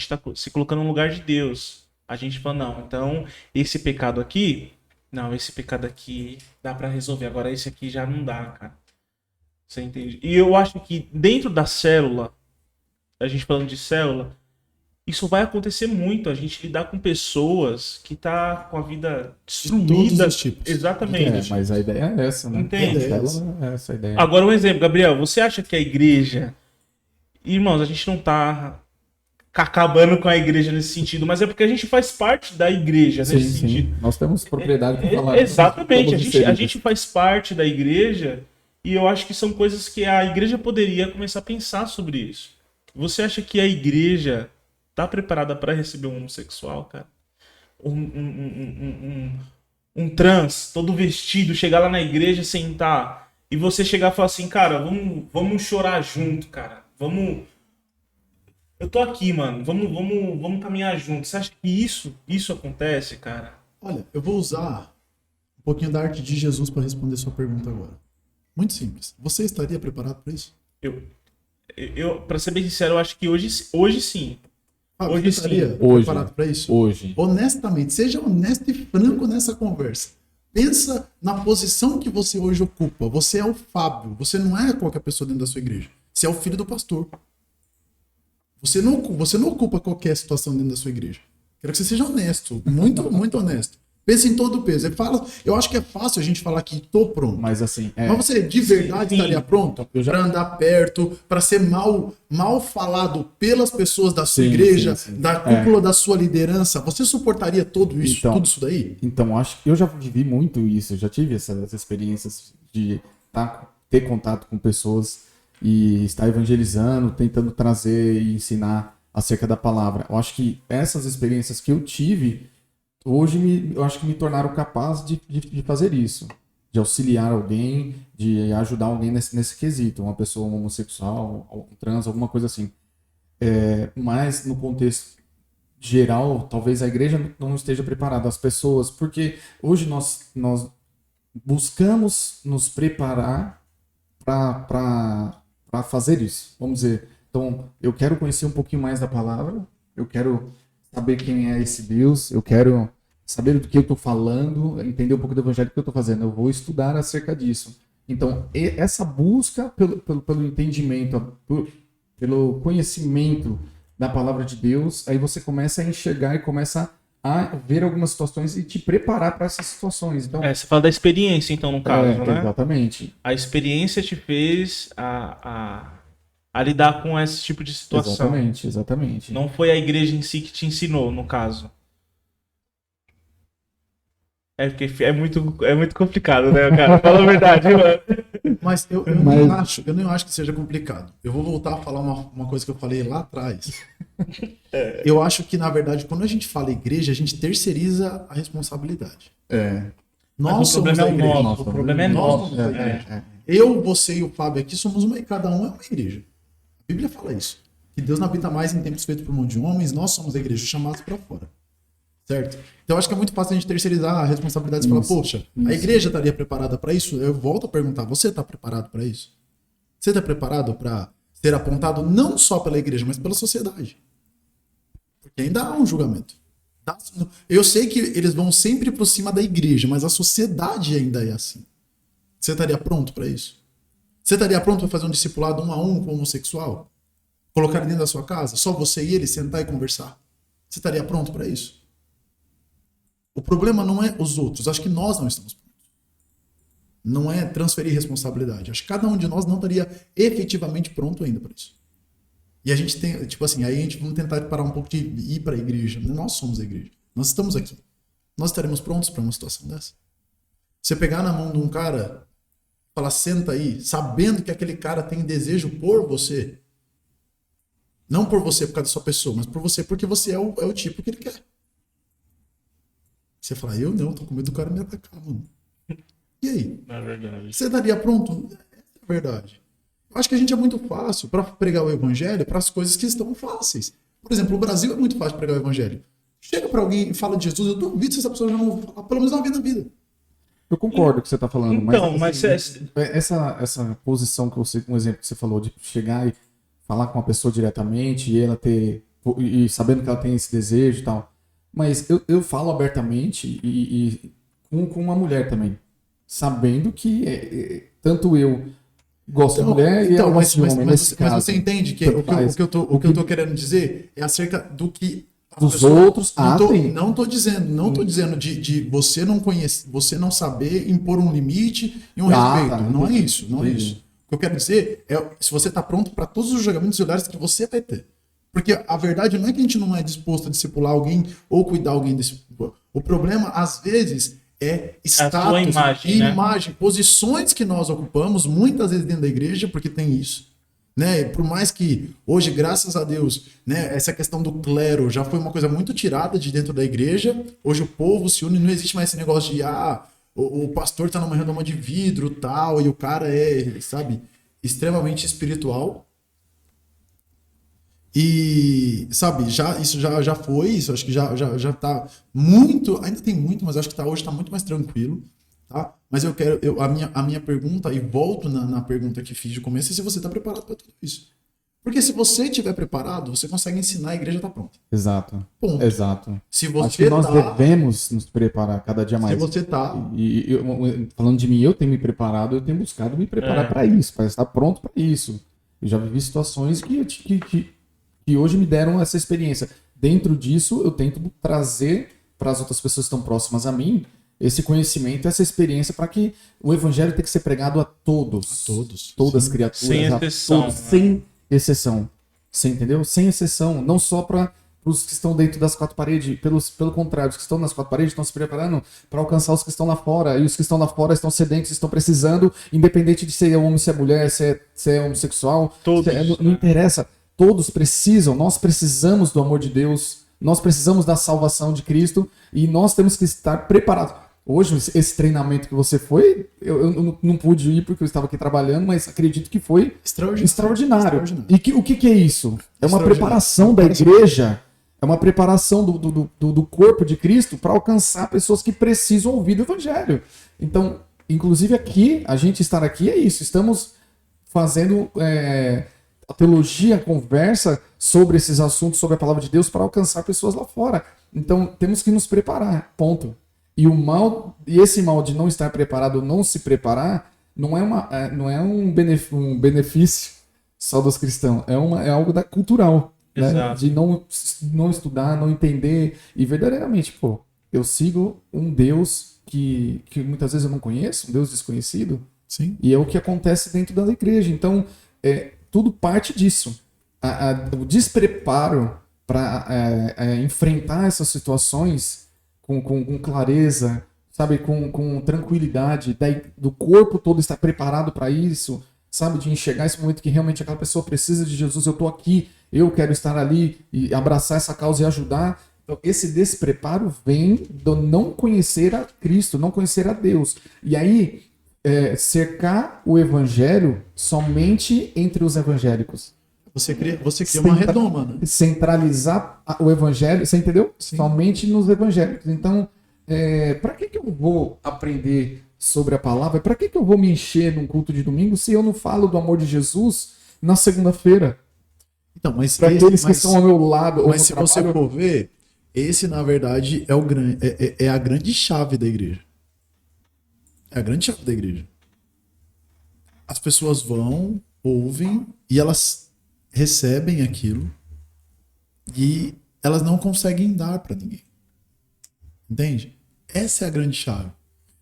S2: tá se colocando no lugar de Deus. A gente fala, não, então esse pecado aqui dá pra resolver. Agora esse aqui já não dá, cara. Você entende? E eu acho que dentro da célula, a gente falando de célula, isso vai acontecer muito. A gente lidar com pessoas que tá com a vida destruída.
S3: De todos os tipos.
S2: Exatamente.
S1: Mas a ideia é essa, né?
S2: Entende?
S1: É essa a ideia.
S2: Agora um exemplo, Gabriel. Você acha que a igreja... Irmãos, a gente não tá acabando com a igreja nesse sentido, mas é porque a gente faz parte da igreja nesse sentido.
S1: Nós temos propriedade para falar.
S2: Exatamente, a gente faz parte da igreja e eu acho que são coisas que a igreja poderia começar a pensar sobre isso. Você acha que a igreja tá preparada para receber um homossexual, cara? Um trans, todo vestido, chegar lá na igreja, sentar e você chegar e falar assim, cara, vamos chorar junto, cara. Eu tô aqui, mano. Vamos caminhar junto. Você acha que isso acontece, cara?
S3: Olha, eu vou usar um pouquinho da arte de Jesus para responder sua pergunta agora. Muito simples. Você estaria preparado para isso?
S2: Eu para ser bem sincero, eu acho que hoje sim.
S3: Fábio,
S2: Hoje
S3: você estaria
S2: sim.
S3: preparado para isso?
S1: Hoje.
S3: Honestamente, seja honesto e franco nessa conversa. Pensa na posição que você hoje ocupa. Você é o Fábio. Você não é qualquer pessoa dentro da sua igreja. Você é o filho do pastor. Você não ocupa qualquer situação dentro da sua igreja. Quero que você seja honesto. Muito, muito honesto. Pense em todo o peso. Eu acho que é fácil a gente falar que tô pronto.
S1: Mas assim...
S3: Mas você de verdade estaria pronto para andar perto, para ser mal falado pelas pessoas da sua igreja, da cúpula da sua liderança? Você suportaria tudo isso daí?
S1: Então, acho que eu já vivi muito isso. Eu já tive essas experiências de ter contato com pessoas e estar evangelizando, tentando trazer e ensinar acerca da palavra. Eu acho que essas experiências que eu tive, hoje eu acho que me tornaram capaz de fazer isso. De auxiliar alguém, de ajudar alguém nesse quesito. Uma pessoa homossexual, um trans, alguma coisa assim. Mas no contexto geral, talvez a igreja não esteja preparada. As pessoas, porque hoje nós buscamos nos preparar para fazer isso. Vamos dizer, então eu quero conhecer um pouquinho mais da palavra, eu quero saber quem é esse Deus, eu quero saber do que eu estou falando, entender um pouco do evangelho que eu estou fazendo, eu vou estudar acerca disso. Então, essa busca pelo entendimento, pelo conhecimento da palavra de Deus, aí você começa a enxergar e começa a ver algumas situações e te preparar para essas situações. Então,
S2: você fala da experiência, então, no caso, né?
S1: Exatamente.
S2: A experiência te fez a lidar com esse tipo de situação.
S1: Exatamente.
S2: Não foi a igreja em si que te ensinou, no caso. Porque é muito complicado, né, cara? Fala a verdade, mano.
S3: Mas eu não acho que seja complicado. Eu vou voltar a falar uma coisa que eu falei lá atrás. Eu acho que, na verdade, quando a gente fala igreja, a gente terceiriza a responsabilidade. Nós
S2: Mas o
S3: somos
S2: problema
S3: a
S2: é o
S3: igreja.
S2: nosso. O problema é
S3: Nós
S2: nosso.
S3: somos a igreja. Eu, você e o Fábio aqui somos cada um é uma igreja. A Bíblia fala isso. Que Deus não habita mais em tempos feitos por mão de homens, nós somos a igreja, chamados para fora. Certo? Então eu acho que é muito fácil a gente terceirizar a responsabilidade e falar, poxa, a igreja estaria preparada para isso? Eu volto a perguntar, você está preparado para isso? Você está preparado para ser apontado não só pela igreja, mas pela sociedade? Porque ainda há um julgamento. Eu sei que eles vão sempre por cima da igreja, mas a sociedade ainda é assim. Você estaria pronto para isso? Você estaria pronto para fazer um discipulado 1 a 1 com o homossexual? Colocar ele dentro da sua casa? Só você e ele sentar e conversar? Você estaria pronto para isso? O problema não é os outros. Acho que nós não estamos prontos. Não é transferir responsabilidade. Acho que cada um de nós não estaria efetivamente pronto ainda para isso. E a gente tem, tipo assim, aí a gente vamos tentar parar um pouco de ir para a igreja. Nós somos a igreja. Nós estamos aqui. Nós estaremos prontos para uma situação dessa? Você pegar na mão de um cara, falar, senta aí, sabendo que aquele cara tem desejo por você. Não por você por causa da sua pessoa, mas por você porque você é o tipo que ele quer. Você fala, eu não, tô com medo do cara me atacar, mano. E aí?
S2: É verdade.
S3: Você estaria pronto? É verdade. Eu acho que a gente é muito fácil para pregar o evangelho para as coisas que estão fáceis. Por exemplo, o Brasil é muito fácil pregar o evangelho. Chega para alguém e fala de Jesus, eu duvido se essa pessoa já não vai falar, pelo menos uma vez na vida.
S1: Eu concordo com o que você está falando,
S2: Então,
S1: mas essa posição que você, um exemplo que você falou de chegar e falar com uma pessoa diretamente e ela e sabendo que ela tem esse desejo e tal. Mas eu falo abertamente e com uma mulher também, sabendo que tanto eu gosto de mulher e ela gosta de homem. Mas
S3: você entende que o que eu tô querendo dizer é acerca do que
S1: os outros
S3: não tô dizendo de você não conhecer, você não saber impor um limite e um respeito. Não é isso. O que eu quero dizer é se você está pronto para todos os julgamentos e olhares que você vai ter. Porque a verdade não é que a gente não é disposto a discipular alguém ou cuidar alguém desse. O problema, às vezes, é status, imagem, posições que nós ocupamos, muitas vezes dentro da igreja, porque tem isso. Né? Por mais que hoje, graças a Deus, né, essa questão do clero já foi uma coisa muito tirada de dentro da igreja. Hoje o povo se une, não existe mais esse negócio de o pastor tá numa redoma de vidro tal, e o cara é, sabe, extremamente espiritual. E, sabe, isso já foi, isso acho que já tá muito, ainda tem muito, mas acho que hoje tá muito mais tranquilo, tá? Mas a minha pergunta, e volto na pergunta que fiz de começo, é se você tá preparado para tudo isso. Porque se você estiver preparado, você consegue ensinar, a igreja tá pronta.
S1: Exato.
S3: Ponto.
S1: Exato.
S3: Se você
S1: acho que nós devemos nos preparar cada dia mais.
S3: Se você tá...
S1: falando de mim, eu tenho me preparado, eu tenho buscado me preparar para isso, para estar pronto para isso. Eu já vivi situações que hoje me deram essa experiência. Dentro disso, eu tento trazer para as outras pessoas que estão próximas a mim esse conhecimento, essa experiência para que o evangelho tenha que ser pregado a todos. Todas as criaturas.
S2: Sem exceção.
S1: Todos, sem exceção. Você entendeu? Sem exceção. Não só para os que estão dentro das quatro paredes. Pelo contrário, os que estão nas quatro paredes estão se preparando para alcançar os que estão lá fora. E os que estão lá fora estão sedentos, estão precisando, independente de ser homem, se é mulher, se é homossexual.
S2: Todos,
S1: não interessa. Todos precisam, nós precisamos do amor de Deus, nós precisamos da salvação de Cristo e nós temos que estar preparados. Hoje, esse treinamento que você foi, eu não pude ir porque eu estava aqui trabalhando, mas acredito que foi extraordinário. E o que é isso? É uma preparação da igreja, é uma preparação do corpo de Cristo para alcançar pessoas que precisam ouvir do Evangelho. Então, inclusive aqui, a gente estar aqui é isso, estamos fazendo... a teologia conversa sobre esses assuntos, sobre a palavra de Deus, para alcançar pessoas lá fora. Então, temos que nos preparar, ponto. E esse mal de não estar preparado, não se preparar, não é um benefício só dos cristãos, é algo cultural, né? De não estudar, não entender. E verdadeiramente, eu sigo um Deus que muitas vezes eu não conheço, um Deus desconhecido.
S3: Sim.
S1: E é o que acontece dentro da igreja. Então, tudo parte disso. O despreparo para enfrentar essas situações com clareza, sabe, com tranquilidade, do corpo todo estar preparado para isso, sabe, de enxergar esse momento que realmente aquela pessoa precisa de Jesus, eu estou aqui, eu quero estar ali e abraçar essa causa e ajudar. Então, esse despreparo vem do não conhecer a Cristo, não conhecer a Deus. E aí, cercar o evangelho somente entre os evangélicos.
S3: Você cria uma redoma, né?
S1: Centralizar o evangelho, você entendeu?
S3: Sim.
S1: Somente nos evangélicos. Então, para que eu vou aprender sobre a palavra? Para que eu vou me encher num culto de domingo se eu não falo do amor de Jesus na segunda-feira?
S3: Então, mas
S1: Para aqueles que estão ao meu lado.
S3: Mas se você for ver, esse na verdade é a grande chave da igreja. É a grande chave da igreja. As pessoas vão, ouvem e elas recebem aquilo e elas não conseguem dar para ninguém. Entende? Essa é a grande chave.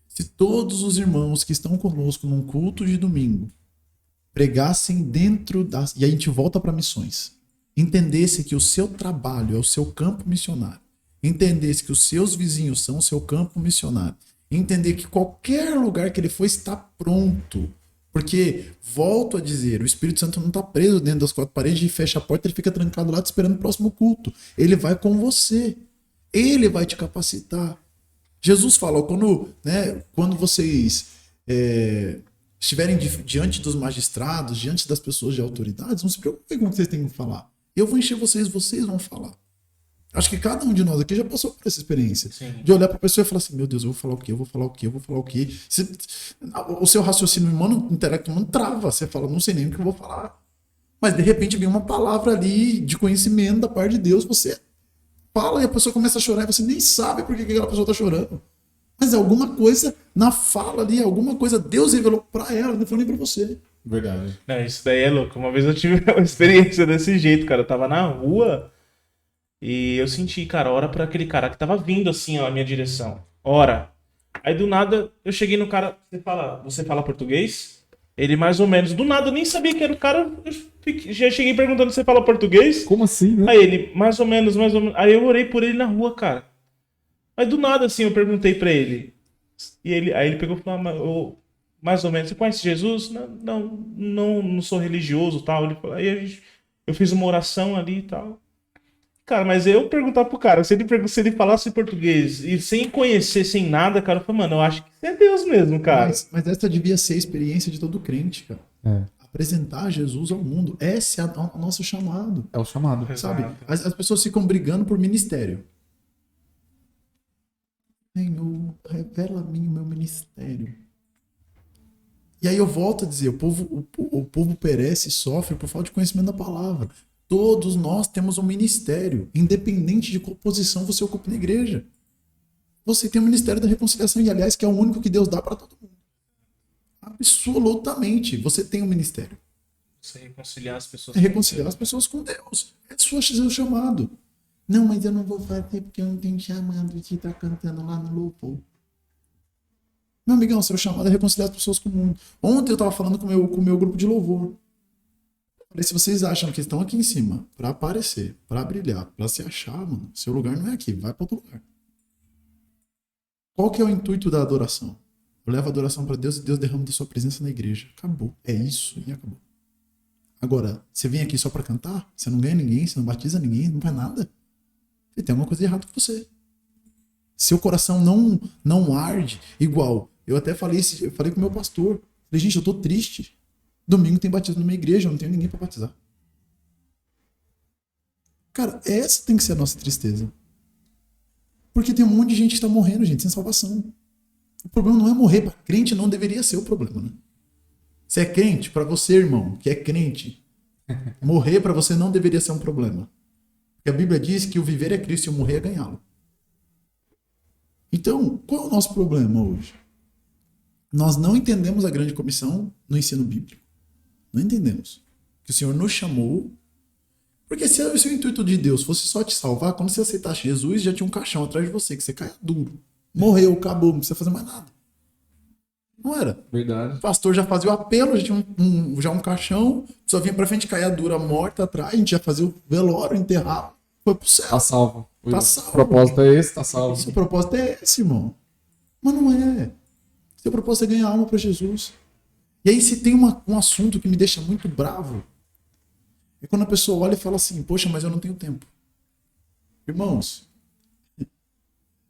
S3: Se todos os irmãos que estão conosco num culto de domingo pregassem dentro das... E a gente volta para missões. Entendesse que o seu trabalho é o seu campo missionário. Entendesse que os seus vizinhos são o seu campo missionário. Entender que qualquer lugar que ele for está pronto. Porque, volto a dizer, o Espírito Santo não está preso dentro das quatro paredes e fecha a porta, ele fica trancado lá te esperando o próximo culto. Ele vai com você. Ele vai te capacitar. Jesus falou, quando vocês estiverem diante dos magistrados, diante das pessoas de autoridades, não se preocupem com o que vocês têm que falar. Eu vou encher vocês vão falar. Acho que cada um de nós aqui já passou por essa experiência.
S2: Sim.
S3: De olhar para a pessoa e falar assim, meu Deus, eu vou falar o quê? Eu vou falar o quê? Eu vou falar o quê? O seu raciocínio humano, intelecto humano, trava. Você fala, não sei nem o que eu vou falar. Mas de repente vem uma palavra ali de conhecimento da parte de Deus, você fala e a pessoa começa a chorar e você nem sabe por que aquela pessoa está chorando. Mas alguma coisa na fala ali, alguma coisa Deus revelou para ela, não foi nem para você.
S1: Verdade.
S2: Não, isso daí é louco. Uma vez eu tive uma experiência desse jeito, cara. Eu tava na rua e eu senti, cara, ora pra aquele cara que tava vindo assim, ó, na minha direção. Ora. Aí do nada eu cheguei no cara, você fala português? Ele mais ou menos. Do nada eu nem sabia que era o cara. Já cheguei perguntando se você fala português.
S1: Como assim, né?
S2: Aí ele, mais ou menos. Aí eu orei por ele na rua, cara. Mas do nada assim eu perguntei pra ele. Aí ele pegou e falou, mais ou menos, você conhece Jesus? Não sou religioso, tal. Aí eu fiz uma oração ali e tal. Cara, mas eu perguntar pro cara, se ele falasse português e sem conhecer, sem nada, cara, eu falei, mano, eu acho que isso é Deus mesmo, cara.
S3: Mas essa devia ser a experiência de todo crente, cara. Apresentar Jesus ao mundo. Esse é o nosso chamado.
S1: É o chamado.
S3: Sabe? As pessoas ficam brigando por ministério. Senhor, revela a mim o meu ministério. E aí eu volto a dizer, o povo perece e sofre por falta de conhecimento da palavra. Todos nós temos um ministério, independente de qual posição você ocupa na igreja. Você tem o ministério da reconciliação, e aliás, que é o único que Deus dá para todo mundo. Absolutamente, você tem um ministério.
S2: Você reconciliar as pessoas.
S3: É reconciliar as pessoas com Deus. É seu chamado. Não, mas eu não vou fazer porque eu não tenho chamado de estar cantando lá no louvor. Meu amigão, seu chamado é reconciliar as pessoas com o mundo. Ontem eu estava falando com o meu grupo de louvor. Falei, se vocês acham que estão aqui em cima para aparecer, para brilhar, para se achar, mano, seu lugar não é aqui, vai para outro lugar. Qual que é o intuito da adoração? Eu levo a adoração para Deus e Deus derrama da sua presença na igreja. Acabou. É isso e acabou. Agora, você vem aqui só para cantar? Você não ganha ninguém, você não batiza ninguém, não faz nada. Você tem alguma coisa de errado com você. Seu coração não arde igual. Eu até falei com o meu pastor. Falei, gente, eu tô triste. Domingo tem batismo na minha igreja, eu não tenho ninguém para batizar. Cara, essa tem que ser a nossa tristeza. Porque tem um monte de gente que está morrendo, gente, sem salvação. O problema não é morrer. Para crente não deveria ser o problema, né? Se é crente, para você, irmão, que é crente, morrer para você não deveria ser um problema. Porque a Bíblia diz que o viver é Cristo e o morrer é ganhá-lo. Então, qual é o nosso problema hoje? Nós não entendemos a grande comissão no ensino bíblico. Não entendemos. Que o Senhor nos chamou. Porque se o intuito de Deus fosse só te salvar, quando você aceitasse Jesus, já tinha um caixão atrás de você, que você caia duro. Morreu, acabou, não precisa fazer mais nada. Não era.
S1: Verdade.
S3: O pastor já fazia o apelo, já tinha um caixão, só vinha pra frente, caia dura, morta atrás, a gente já fazia o velório, enterrava, foi pro céu.
S1: Tá salvo.
S3: Tá salvo.
S1: O propósito é esse, tá salvo.
S3: Seu propósito é esse, irmão. Mas não é. Seu propósito é ganhar alma para Jesus. E aí se tem um assunto que me deixa muito bravo, É quando a pessoa olha e fala assim, poxa, mas eu não tenho tempo. Irmãos,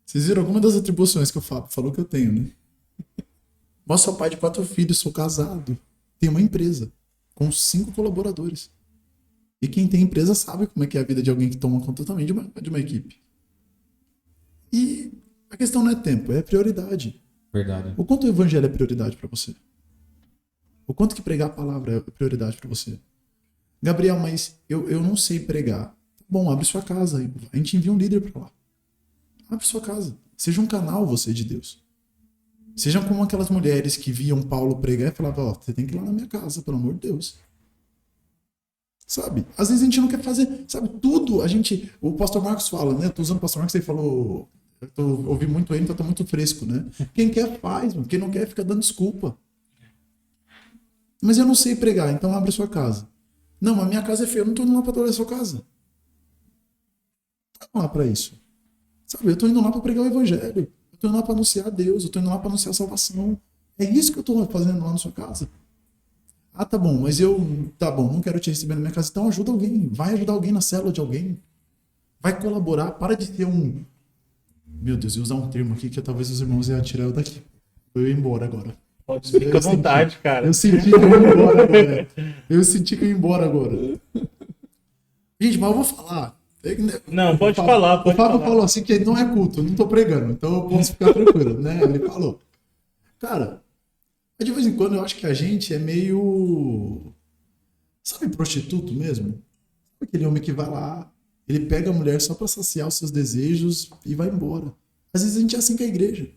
S3: vocês viram alguma das atribuições que o Fábio falou que eu tenho, né? Mas sou pai de 4 filhos, sou casado, tenho uma empresa com 5 colaboradores. E quem tem empresa sabe como é que é a vida de alguém que toma conta também de uma equipe. E a questão não é tempo, é prioridade.
S1: Verdade.
S3: O quanto o evangelho é prioridade para você? O quanto que pregar a palavra é prioridade para você? Gabriel, mas eu não sei pregar. Bom, abre sua casa. A gente envia um líder para lá. Abre sua casa. Seja um canal você de Deus. Sejam como aquelas mulheres que viam Paulo pregar e falavam, ó, você tem que ir lá na minha casa, pelo amor de Deus. Sabe? Às vezes a gente não quer fazer, sabe, tudo. O pastor Marcos fala, né? Eu tô usando o pastor Marcos, ele falou, ouvi muito ele, então tá muito fresco, né? Quem quer faz, mano. Quem não quer fica dando desculpa. Mas eu não sei pregar, então abre sua casa. Não, a minha casa é feia, eu não tô indo lá pra adorar a sua casa. Não tô indo lá pra isso. Sabe, eu tô indo lá pra pregar o evangelho. Eu tô indo lá pra anunciar a Deus, eu tô indo lá pra anunciar a salvação. É isso que eu tô fazendo lá na sua casa. Ah, tá bom, mas não quero te receber na minha casa. Então ajuda alguém, vai ajudar alguém na célula de alguém. Vai colaborar, para de ter um... Meu Deus, eu usar um termo aqui que talvez os irmãos iam tirar eu daqui. Eu ia embora agora.
S2: Fica à vontade, cara.
S3: Eu senti que eu ia embora agora. Eu senti que eu ia embora agora. Gente, mas eu vou falar.
S2: Não, pode falar.
S3: O Fábio falou assim que não é culto, eu não tô pregando, então eu posso ficar tranquilo, né? Ele falou. Cara, de vez em quando eu acho que a gente é meio... Sabe prostituto mesmo? Sabe aquele homem que vai lá, ele pega a mulher só pra saciar os seus desejos e vai embora. Às vezes a gente é assim com a igreja.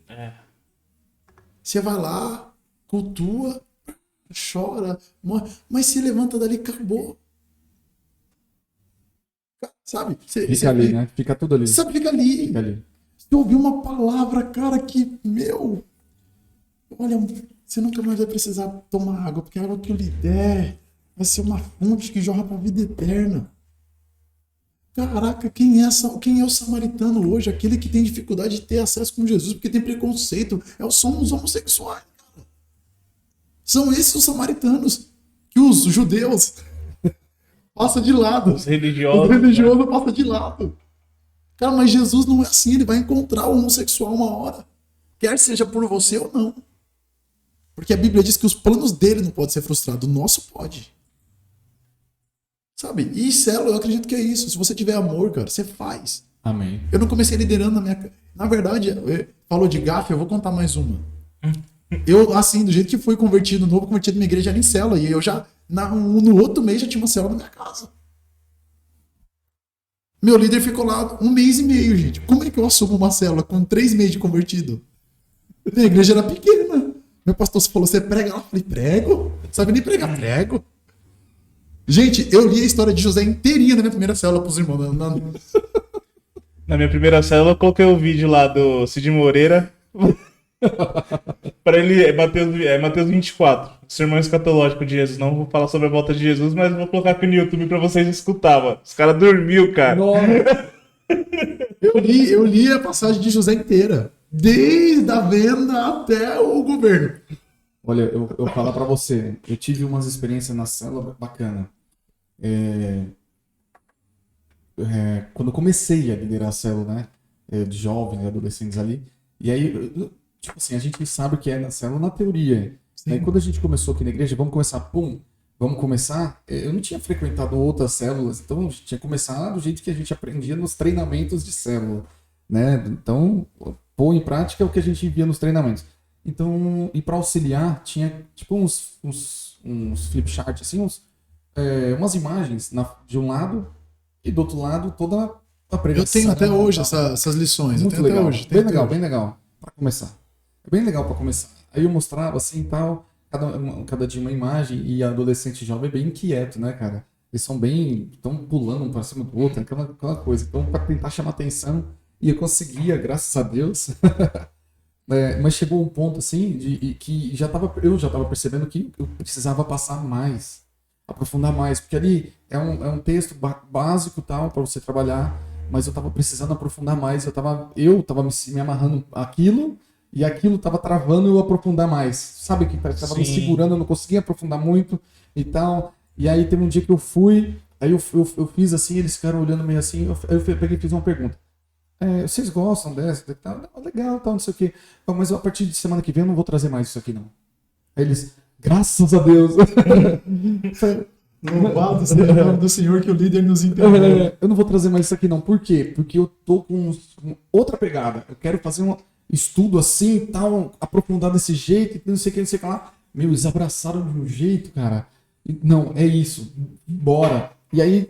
S3: Você vai lá, cultua, chora, morre, mas se levanta dali, acabou. Sabe?
S1: Fica ali, né? Fica tudo ali.
S3: Sabe, fica ali.
S1: Fica ali.
S3: Você ouviu uma palavra, cara, que, meu... Olha, você nunca mais vai precisar tomar água, porque a água que eu lhe der vai ser uma fonte que jorra para a vida eterna. Caraca, quem é o samaritano hoje? Aquele que tem dificuldade de ter acesso com Jesus, porque tem preconceito. São os homossexuais, cara. São esses os samaritanos que os judeus passam de lado.
S2: Os religiosos.
S3: Os religiosos passam de lado. Cara, mas Jesus não é assim. Ele vai encontrar o homossexual uma hora. Quer seja por você ou não. Porque a Bíblia diz que os planos dele não podem ser frustrados. O nosso pode. Sabe? E célula, eu acredito que é isso. Se você tiver amor, cara, você faz.
S1: Amém.
S3: Eu não comecei liderando na minha... Na verdade, falou de gafe, eu vou contar mais uma. Eu, assim, do jeito que fui convertido na minha igreja era em célula. E eu já, no outro mês, já tinha uma célula na minha casa. Meu líder ficou lá 1 mês e meio, gente. Como é que eu assumo uma célula com 3 meses de convertido? Minha igreja era pequena. Meu pastor falou, você prega lá? Eu falei, prego? Sabe nem pregar? Prego. Gente, eu li a história de José inteirinha na minha primeira célula pros irmãos.
S2: Na minha primeira célula, eu coloquei o vídeo lá do Cid Moreira. Para ele, Mateus 24, Sermão Escatológico de Jesus. Não vou falar sobre a volta de Jesus, mas vou colocar aqui no YouTube pra vocês escutarem. Os caras dormiu, cara.
S3: Eu li a passagem de José inteira. Desde a venda até o governo.
S1: Olha, eu falo pra você, eu tive umas experiências na célula bacana. Quando eu comecei a liderar a célula, né, de jovens e adolescentes ali, e aí, tipo assim, a gente sabe o que é na célula na teoria. Aí quando a gente começou aqui na igreja, vamos começar, eu não tinha frequentado outras células, então a gente tinha começado do jeito que a gente aprendia nos treinamentos de célula, né? Então, pôr em prática o que a gente via nos treinamentos. Então, e para auxiliar, tinha tipo uns flip chart, assim, umas imagens de um lado e do outro lado toda a pregação.
S3: Eu tenho até hoje essas lições.
S1: Muito legal, bem legal para começar. É bem legal para começar. Aí eu mostrava assim tal, cada dia uma imagem, e adolescente jovem é bem inquieto, né, cara? Eles são estão pulando um para cima do outro, aquela coisa. Então, para tentar chamar atenção, e eu conseguia, graças a Deus. Mas chegou um ponto assim que eu já estava percebendo que eu precisava passar mais, aprofundar mais, porque ali é um texto básico tal para você trabalhar, mas eu estava precisando aprofundar mais. Eu estava me amarrando aquilo, e aquilo estava travando eu aprofundar mais, sabe, que estava me segurando, eu não conseguia aprofundar muito e tal. E aí teve um dia que eu fui Aí eu fiz assim, eles ficaram olhando meio assim, eu peguei e fiz uma pergunta. Vocês gostam dessa? Não, legal, tal, não sei o quê. Mas a partir de semana que vem eu não vou trazer mais isso aqui, não. Aí eles, graças a Deus.
S3: Louvado seja o nome do Senhor que o líder nos entendeu.
S1: Eu não vou trazer mais isso aqui, não. Por quê? Porque eu tô com outra pegada. Eu quero fazer um estudo assim, tal, aprofundar desse jeito, não sei o que, não sei o que lá. Meu, eles abraçaram de um jeito, cara. Não, é isso. Bora. E aí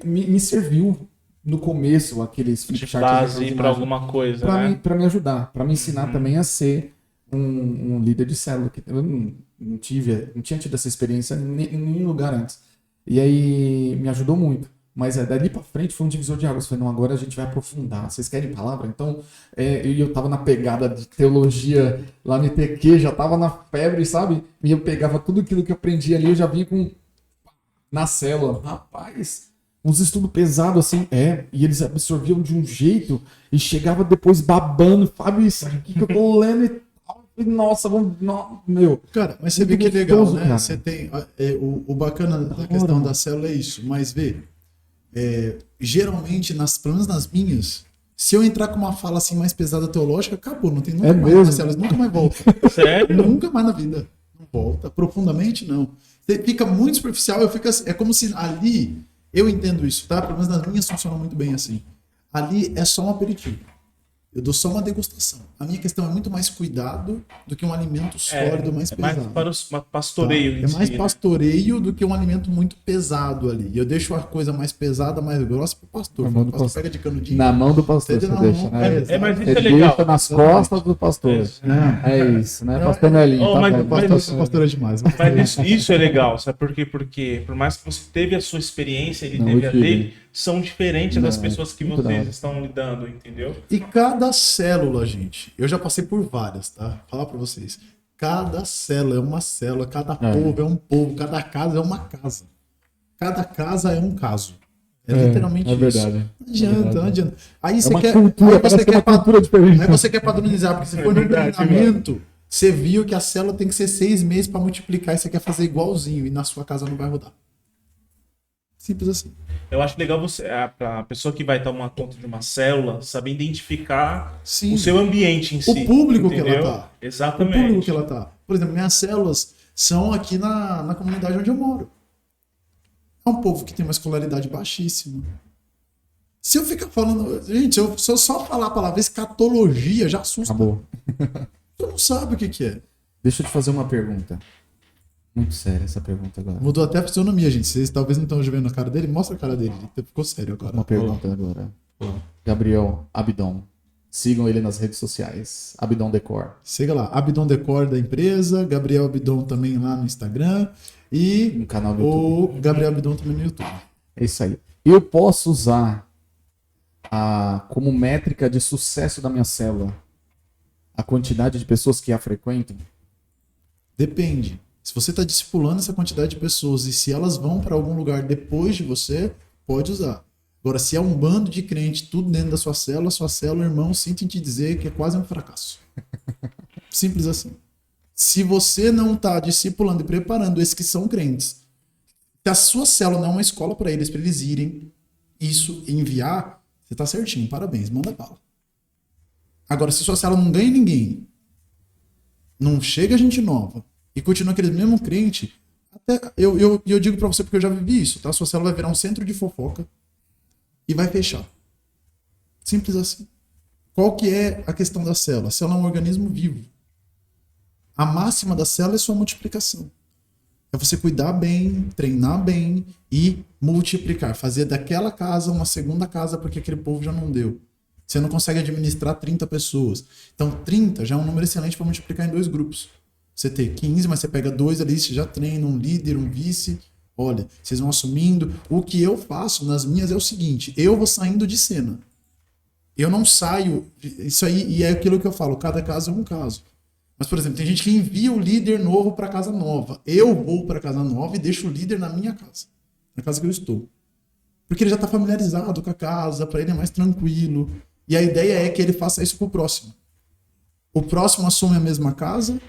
S1: me serviu no começo aqueles
S2: De base para alguma coisa, né?
S1: Pra me ajudar, pra me ensinar também a ser um líder de célula. Que eu não tinha tido essa experiência em nenhum lugar antes. E aí me ajudou muito. Mas dali pra frente foi um divisor de águas. Eu falei, não, agora a gente vai aprofundar. Vocês querem palavra? Então, eu tava na pegada de teologia lá no ITQ, já tava na febre, sabe? E eu pegava tudo aquilo que eu aprendi ali, eu já vinha na célula. Rapaz, uns estudos pesados assim, e eles absorviam de um jeito e chegava depois babando, Fábio, isso aqui que eu tô lendo e tal. Nossa, meu.
S3: Cara, mas você vê que é legal, né? Você tem o bacana da questão da célula é isso, mas vê, geralmente, pelo menos nas minhas, se eu entrar com uma fala assim mais pesada teológica, acabou, não tem nunca mais nas células, nunca mais volta.
S2: Sério?
S3: Nunca mais na vida. Não volta. Profundamente, não. Você fica muito superficial, é como se ali, eu entendo isso, tá? Pelo menos nas minhas funciona muito bem assim. Ali é só um aperitivo. Eu dou só uma degustação. A minha questão é muito mais cuidado do que um alimento sólido, mais pesado.
S2: Mais para o pastoreio.
S3: Tá? É mais pastoreio do que um alimento muito pesado ali. E eu deixo a coisa mais pesada, mais grossa pro pastor. O pastor pega de canudinho.
S1: Na mão do pastor você deixa, né?
S2: Mas isso é legal.
S1: Deixa nas costas do pastor. É isso, né? Pastor Nelinho.
S3: Pastor é demais.
S2: Mas isso é legal, sabe por quê? Porque por mais que você teve a sua experiência, ele teve a dele, são diferentes das pessoas que vocês estão lidando, entendeu?
S3: E cada célula, gente, eu já passei por várias, tá? Falar pra vocês. Cada célula é uma célula, cada povo é um povo, cada casa é uma casa. Cada casa é um caso. É literalmente isso.
S1: Verdade.
S3: Não adianta. Aí você quer.
S1: Cultura,
S3: Aí você quer padronizar, porque se for no treinamento, você viu que a célula tem que ser 6 meses para multiplicar e você quer fazer igualzinho e na sua casa não vai rodar. Simples assim.
S2: Eu acho legal a pessoa que vai tomar conta de uma célula, saber identificar o seu ambiente em si.
S3: O público
S2: entendeu?
S3: que ela tá.
S2: Exatamente.
S3: O público que ela tá. Por exemplo, minhas células são aqui na comunidade onde eu moro. É um povo que tem uma escolaridade baixíssima. Se eu ficar falando... Gente, se eu só falar a palavra escatologia, já assusta.
S1: Acabou.
S3: Você não sabe o que é.
S1: Deixa eu te fazer uma pergunta. Muito séria essa pergunta agora.
S3: Mudou até a fisionomia, gente. Vocês talvez não estão vendo a cara dele. Mostra a cara dele. Ele ficou sério agora.
S1: Uma pergunta agora. Gabriel Abdon. Sigam ele nas redes sociais. Abdon Decor.
S3: Siga lá. Abdon Decor da empresa. Gabriel Abdon também lá no Instagram. E
S1: no canal do YouTube.
S3: O Gabriel Abdon também no YouTube.
S1: É isso aí. Eu posso usar como métrica de sucesso da minha célula a quantidade de pessoas que a frequentam?
S3: Depende. Se você está discipulando essa quantidade de pessoas e se elas vão para algum lugar depois de você, pode usar. Agora, se é um bando de crente tudo dentro da sua célula, irmão, sinto em te dizer que é quase um fracasso. Simples assim. Se você não está discipulando e preparando esses que são crentes, se a sua célula não é uma escola para eles irem, isso enviar, você está certinho, parabéns, manda bala. Agora, se sua célula não ganha ninguém, não chega gente nova, e continua aquele mesmo crente, até eu digo pra você porque eu já vivi isso, tá? Sua célula vai virar um centro de fofoca e vai fechar. Simples assim. Qual que é a questão da célula? A célula é um organismo vivo. A máxima da célula é sua multiplicação. É você cuidar bem, treinar bem e multiplicar. Fazer daquela casa uma segunda casa porque aquele povo já não deu. Você não consegue administrar 30 pessoas. Então 30 já é um número excelente para multiplicar em 2 grupos. Você tem 15, mas você pega 2 ali, você já treina um líder, um vice. Olha, vocês vão assumindo. O que eu faço nas minhas é o seguinte, eu vou saindo de cena. Eu não saio... Isso aí, e é aquilo que eu falo, cada caso é um caso. Mas, por exemplo, tem gente que envia o líder novo para casa nova. Eu vou para casa nova e deixo o líder na minha casa. Na casa que eu estou. Porque ele já está familiarizado com a casa, para ele é mais tranquilo. E a ideia é que ele faça isso para o próximo. O próximo assume a mesma casa...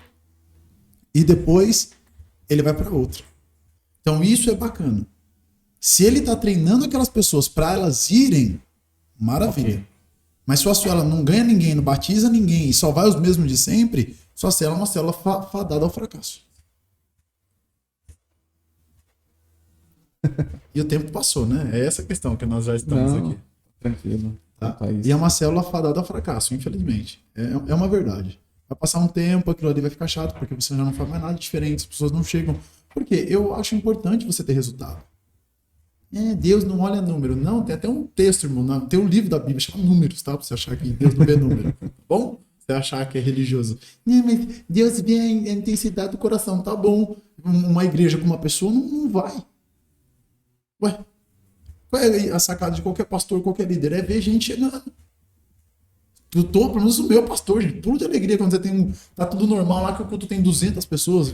S3: E depois ele vai para outra. Então isso é bacana. Se ele está treinando aquelas pessoas para elas irem, maravilha.
S1: Ok.
S3: Mas sua célula não ganha ninguém, não batiza ninguém e só vai os mesmos de sempre, sua célula é uma célula fadada ao fracasso. E o tempo passou, né? É essa a questão que nós já estamos
S1: Não,
S3: aqui.
S1: tranquilo.
S3: Tá?
S1: Quanto a isso.
S3: E é uma célula fadada ao fracasso, infelizmente. É uma verdade. Vai passar um tempo, aquilo ali vai ficar chato, porque você já não faz mais nada diferente, as pessoas não chegam. Por quê? Eu acho importante você ter resultado. Deus não olha número. Não, tem até um texto, irmão. Tem um livro da Bíblia, chama Números, tá? Pra você achar que Deus não vê número. Tá bom? Você achar que é religioso. Não, mas Deus vê a intensidade do coração. Tá bom. Uma igreja com uma pessoa não vai. Ué, qual é a sacada de qualquer pastor, qualquer líder? É ver gente chegando. Pelo menos o meu pastor, gente. Tudo de alegria quando você tem tá tudo normal lá que o culto tem 200 pessoas.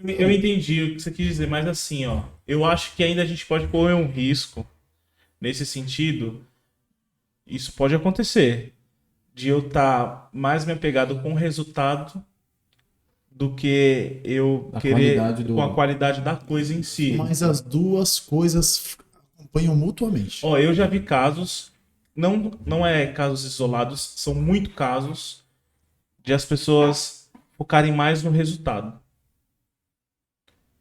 S2: Eu entendi o que você quis dizer, mas assim, ó, eu acho que ainda a gente pode correr um risco nesse sentido. Isso pode acontecer, de eu estar mais me apegado com o resultado do que eu
S1: A
S2: querer
S1: qualidade do-
S2: com a qualidade da coisa em si.
S3: Mas as duas coisas acompanham mutuamente.
S2: Ó, eu já vi casos, não é casos isolados, são muito casos de as pessoas focarem mais no resultado.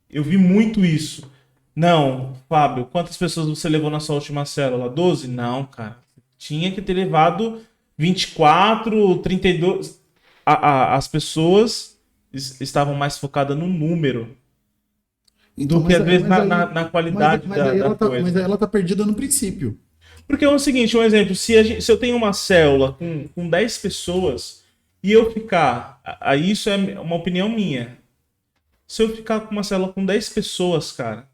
S2: Eu vi muito isso. Não, Fábio, quantas pessoas você levou na sua última célula? 12? Não, cara. Tinha que ter levado 24, 32. As pessoas estavam mais focadas no número
S3: Então,
S2: do que às vezes
S3: mas aí-
S2: na qualidade
S3: mas aí
S2: da
S3: ela
S2: coisa.
S3: mas aí ela tá perdida no princípio.
S2: Porque é o seguinte, um exemplo, se eu tenho uma célula com 10 pessoas e eu ficar, aí isso é uma opinião minha, se eu ficar com uma célula com 10 pessoas, cara,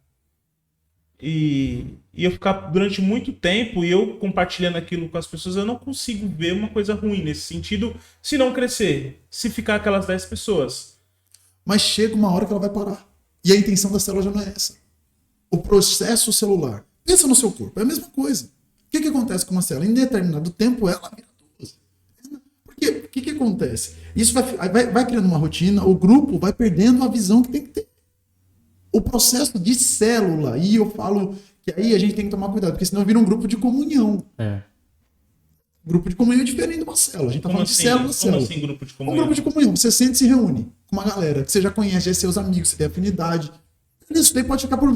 S2: e eu ficar durante muito tempo e eu compartilhando aquilo com as pessoas, eu não consigo ver uma coisa ruim nesse sentido, se não crescer, se ficar aquelas 10 pessoas.
S3: Mas chega uma hora que ela vai parar. E a intenção da célula já não é essa. O processo celular. Pensa no seu corpo, é a mesma coisa. O que acontece com uma célula? Em determinado tempo, ela vira 12. Por quê? O que acontece? Isso vai criando uma rotina, o grupo vai perdendo a visão que tem que ter. O processo de célula, e eu falo que aí a gente tem que tomar cuidado, porque senão vira um grupo de comunhão.
S1: É.
S3: Grupo de comunhão é diferente de uma célula. A gente tá
S2: Como
S3: falando de
S2: assim?
S3: célula,
S2: Como
S3: célula.
S2: assim, grupo de
S3: Um
S2: comunhão?
S3: grupo de comunhão. Você sente e se reúne com uma galera que você já conhece, já é seus amigos, você tem afinidade. Isso daí pode ficar por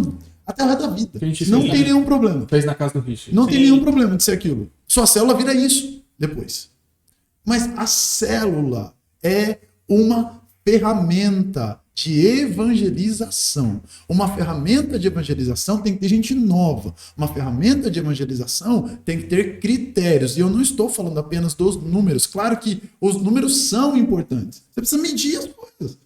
S3: até o resto da vida.
S1: Que a gente
S3: Não
S1: fez,
S3: tem
S1: né?
S3: nenhum problema.
S1: Fez na casa do Richard.
S3: Não tem
S2: Sim.
S3: nenhum problema de ser aquilo. Sua célula vira isso depois. Mas a célula é uma ferramenta de evangelização. Uma ferramenta de evangelização tem que ter gente nova. Uma ferramenta de evangelização tem que ter critérios. E eu não estou falando apenas dos números. Claro que os números são importantes. Você precisa medir as coisas.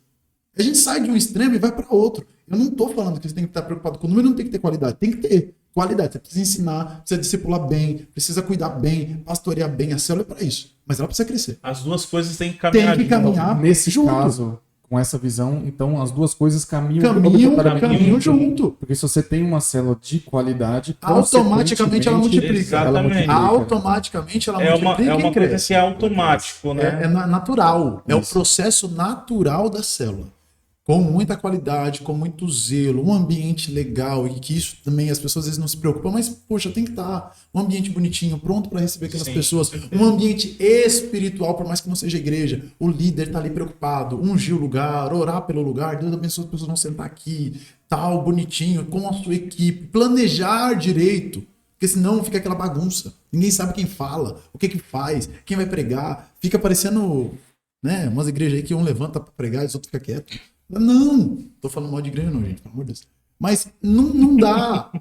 S3: A gente sai de um extremo e vai para outro. Eu não estou falando que você tem que estar preocupado com o número, não tem que ter qualidade. Tem que ter qualidade. Você precisa ensinar, precisa discipular bem, precisa cuidar bem, pastorear bem. A célula é para isso. Mas ela precisa crescer.
S2: As duas coisas têm que
S3: Tem
S2: caminhar
S3: que
S2: junto.
S3: caminhar
S1: Nesse
S3: junto.
S1: caso, com essa visão, então as duas coisas caminham
S3: Caminham junto.
S1: Porque se você tem uma célula de qualidade,
S3: Automaticamente ela multiplica.
S2: Exatamente.
S3: Automaticamente ela
S2: É
S3: multiplica
S2: uma
S3: e
S2: coisa
S3: cresce.
S2: que é automático, né?
S3: É natural. É o
S1: Isso.
S3: processo natural da célula. Com muita qualidade, com muito zelo, um ambiente legal, e que isso também as pessoas às vezes não se preocupam, mas, poxa, tem que estar um ambiente bonitinho, pronto para receber aquelas
S2: Sim,
S3: pessoas.
S2: com certeza.
S3: Um ambiente espiritual, por mais que não seja igreja. O líder tá ali preocupado, ungir o lugar, orar pelo lugar, Deus abençoe, as pessoas vão sentar aqui, tal, bonitinho, com a sua equipe, planejar direito. Porque senão fica aquela bagunça. Ninguém sabe quem fala, o que faz, quem vai pregar. Fica parecendo, né, umas igrejas aí que um levanta para pregar e os outros ficam quietos. Não, tô falando mal de igreja não, gente, pelo amor de Deus. Mas não dá.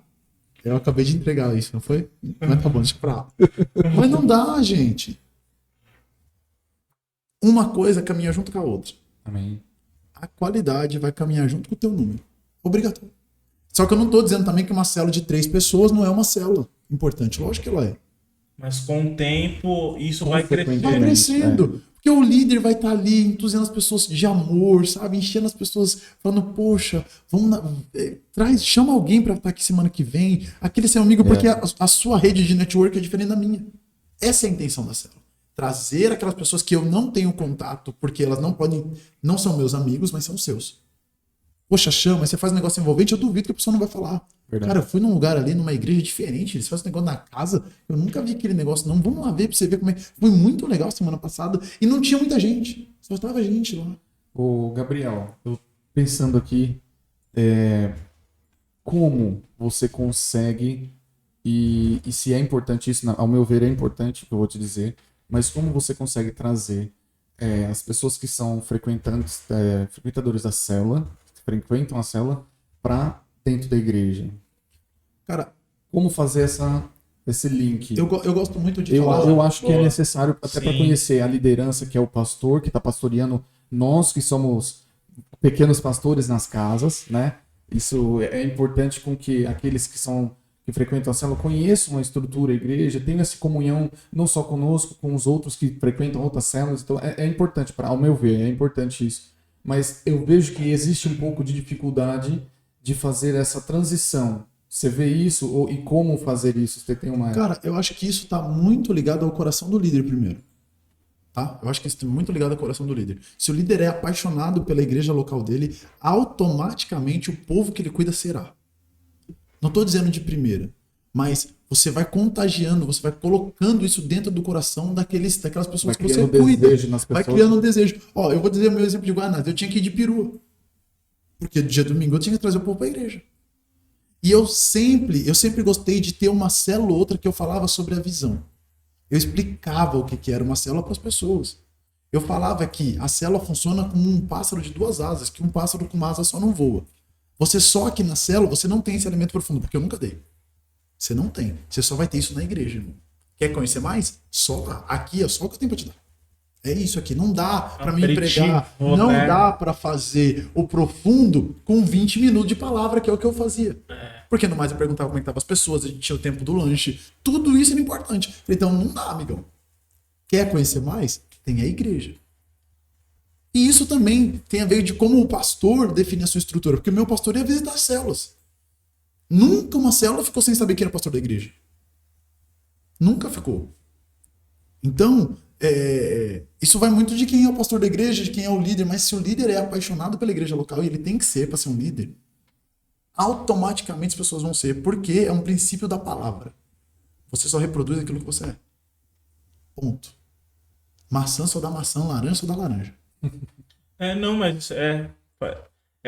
S3: Eu acabei de entregar isso, não foi? Mas tá bom, deixa pra lá. Mas não dá, gente. Uma coisa caminha junto com a outra.
S1: Amém.
S3: A qualidade vai caminhar junto com o teu número. Obrigatório. Só que eu não tô dizendo também que uma célula de 3 pessoas não é uma célula importante. Lógico que ela é.
S2: Mas com o tempo, isso vai
S1: Consequentemente.
S2: crescer.
S3: Vai crescendo. Porque o líder vai estar ali entusiasmando as pessoas de amor, sabe? Enchendo as pessoas, falando, poxa, chama alguém para estar aqui semana que vem. Aquele seu amigo, porque a sua rede de network é diferente da minha. Essa é a intenção da célula. Trazer aquelas pessoas que eu não tenho contato, porque elas não são meus amigos, mas são seus. Poxa, chama, você faz um negócio envolvente, eu duvido que a pessoa não vai falar.
S1: Verdade.
S3: Cara, eu fui num lugar ali, numa igreja diferente, eles fazem um negócio na casa, eu nunca vi aquele negócio, não. Vamos lá ver pra você ver como é que. Foi muito legal semana passada e não tinha muita gente, só tava gente lá.
S1: Ô, Gabriel, eu pensando aqui, como você consegue, e se é importante isso, ao meu ver é importante, o que eu vou te dizer, mas como você consegue trazer as pessoas que são frequentadores da célula, que frequentam a célula, para dentro da igreja?
S3: Cara,
S1: Como fazer esse link?
S3: eu gosto muito de
S1: Eu
S3: falar.
S1: acho que é necessário até para
S2: Sim.
S1: conhecer a liderança, que é o pastor, que está pastoreando nós, que somos pequenos pastores nas casas, né? Isso é importante com que aqueles que frequentam a célula conheçam a estrutura, a igreja, tenham essa comunhão não só conosco, com os outros que frequentam outras células. Então é importante, ao meu ver, é importante isso. Mas eu vejo que existe um pouco de dificuldade de fazer essa transição. Você vê isso e como fazer isso? Você tem uma...
S3: Cara, eu acho que isso está muito ligado ao coração do líder primeiro. Tá? Eu acho que isso está muito ligado ao coração do líder. Se o líder é apaixonado pela igreja local dele, automaticamente o povo que ele cuida será. Não estou dizendo de primeira, mas você vai contagiando, você vai colocando isso dentro do coração daquelas pessoas que você cuida. Vai criando um desejo. Ó, eu vou dizer o meu exemplo de Guaraná. Eu tinha que ir de perua. Porque dia domingo eu tinha que trazer o povo para a igreja. E eu sempre gostei de ter uma célula ou outra que eu falava sobre a visão. Eu explicava o que era uma célula para as pessoas. Eu falava que a célula funciona como um pássaro de duas asas, que um pássaro com uma asa só não voa. Você só aqui na célula, você não tem esse alimento profundo, porque eu nunca dei. Você não tem. Você só vai ter isso na igreja, irmão. Quer conhecer mais? Só lá. Aqui é só o que eu tenho para te dar. É isso aqui. Não dá para me empregar. Não dá para fazer o profundo com 20 minutos de palavra, que é o que eu fazia. Porque no mais eu perguntava como é que estavam as pessoas, a gente tinha o tempo do lanche. Tudo isso era importante. Então não dá, amigão. Quer conhecer mais? Tem a igreja. E isso também tem a ver de como o pastor define a sua estrutura. Porque o meu pastor ia visitar as células. Nunca uma célula ficou sem saber quem era o pastor da igreja. Nunca ficou. Então, isso vai muito de quem é o pastor da igreja, de quem é o líder. Mas se o líder é apaixonado pela igreja local, e ele tem que ser para ser um líder, automaticamente as pessoas vão ser. Porque é um princípio da palavra. Você só reproduz aquilo que você é. Ponto. Maçã só dá maçã, laranja só dá laranja.
S2: Não, mas é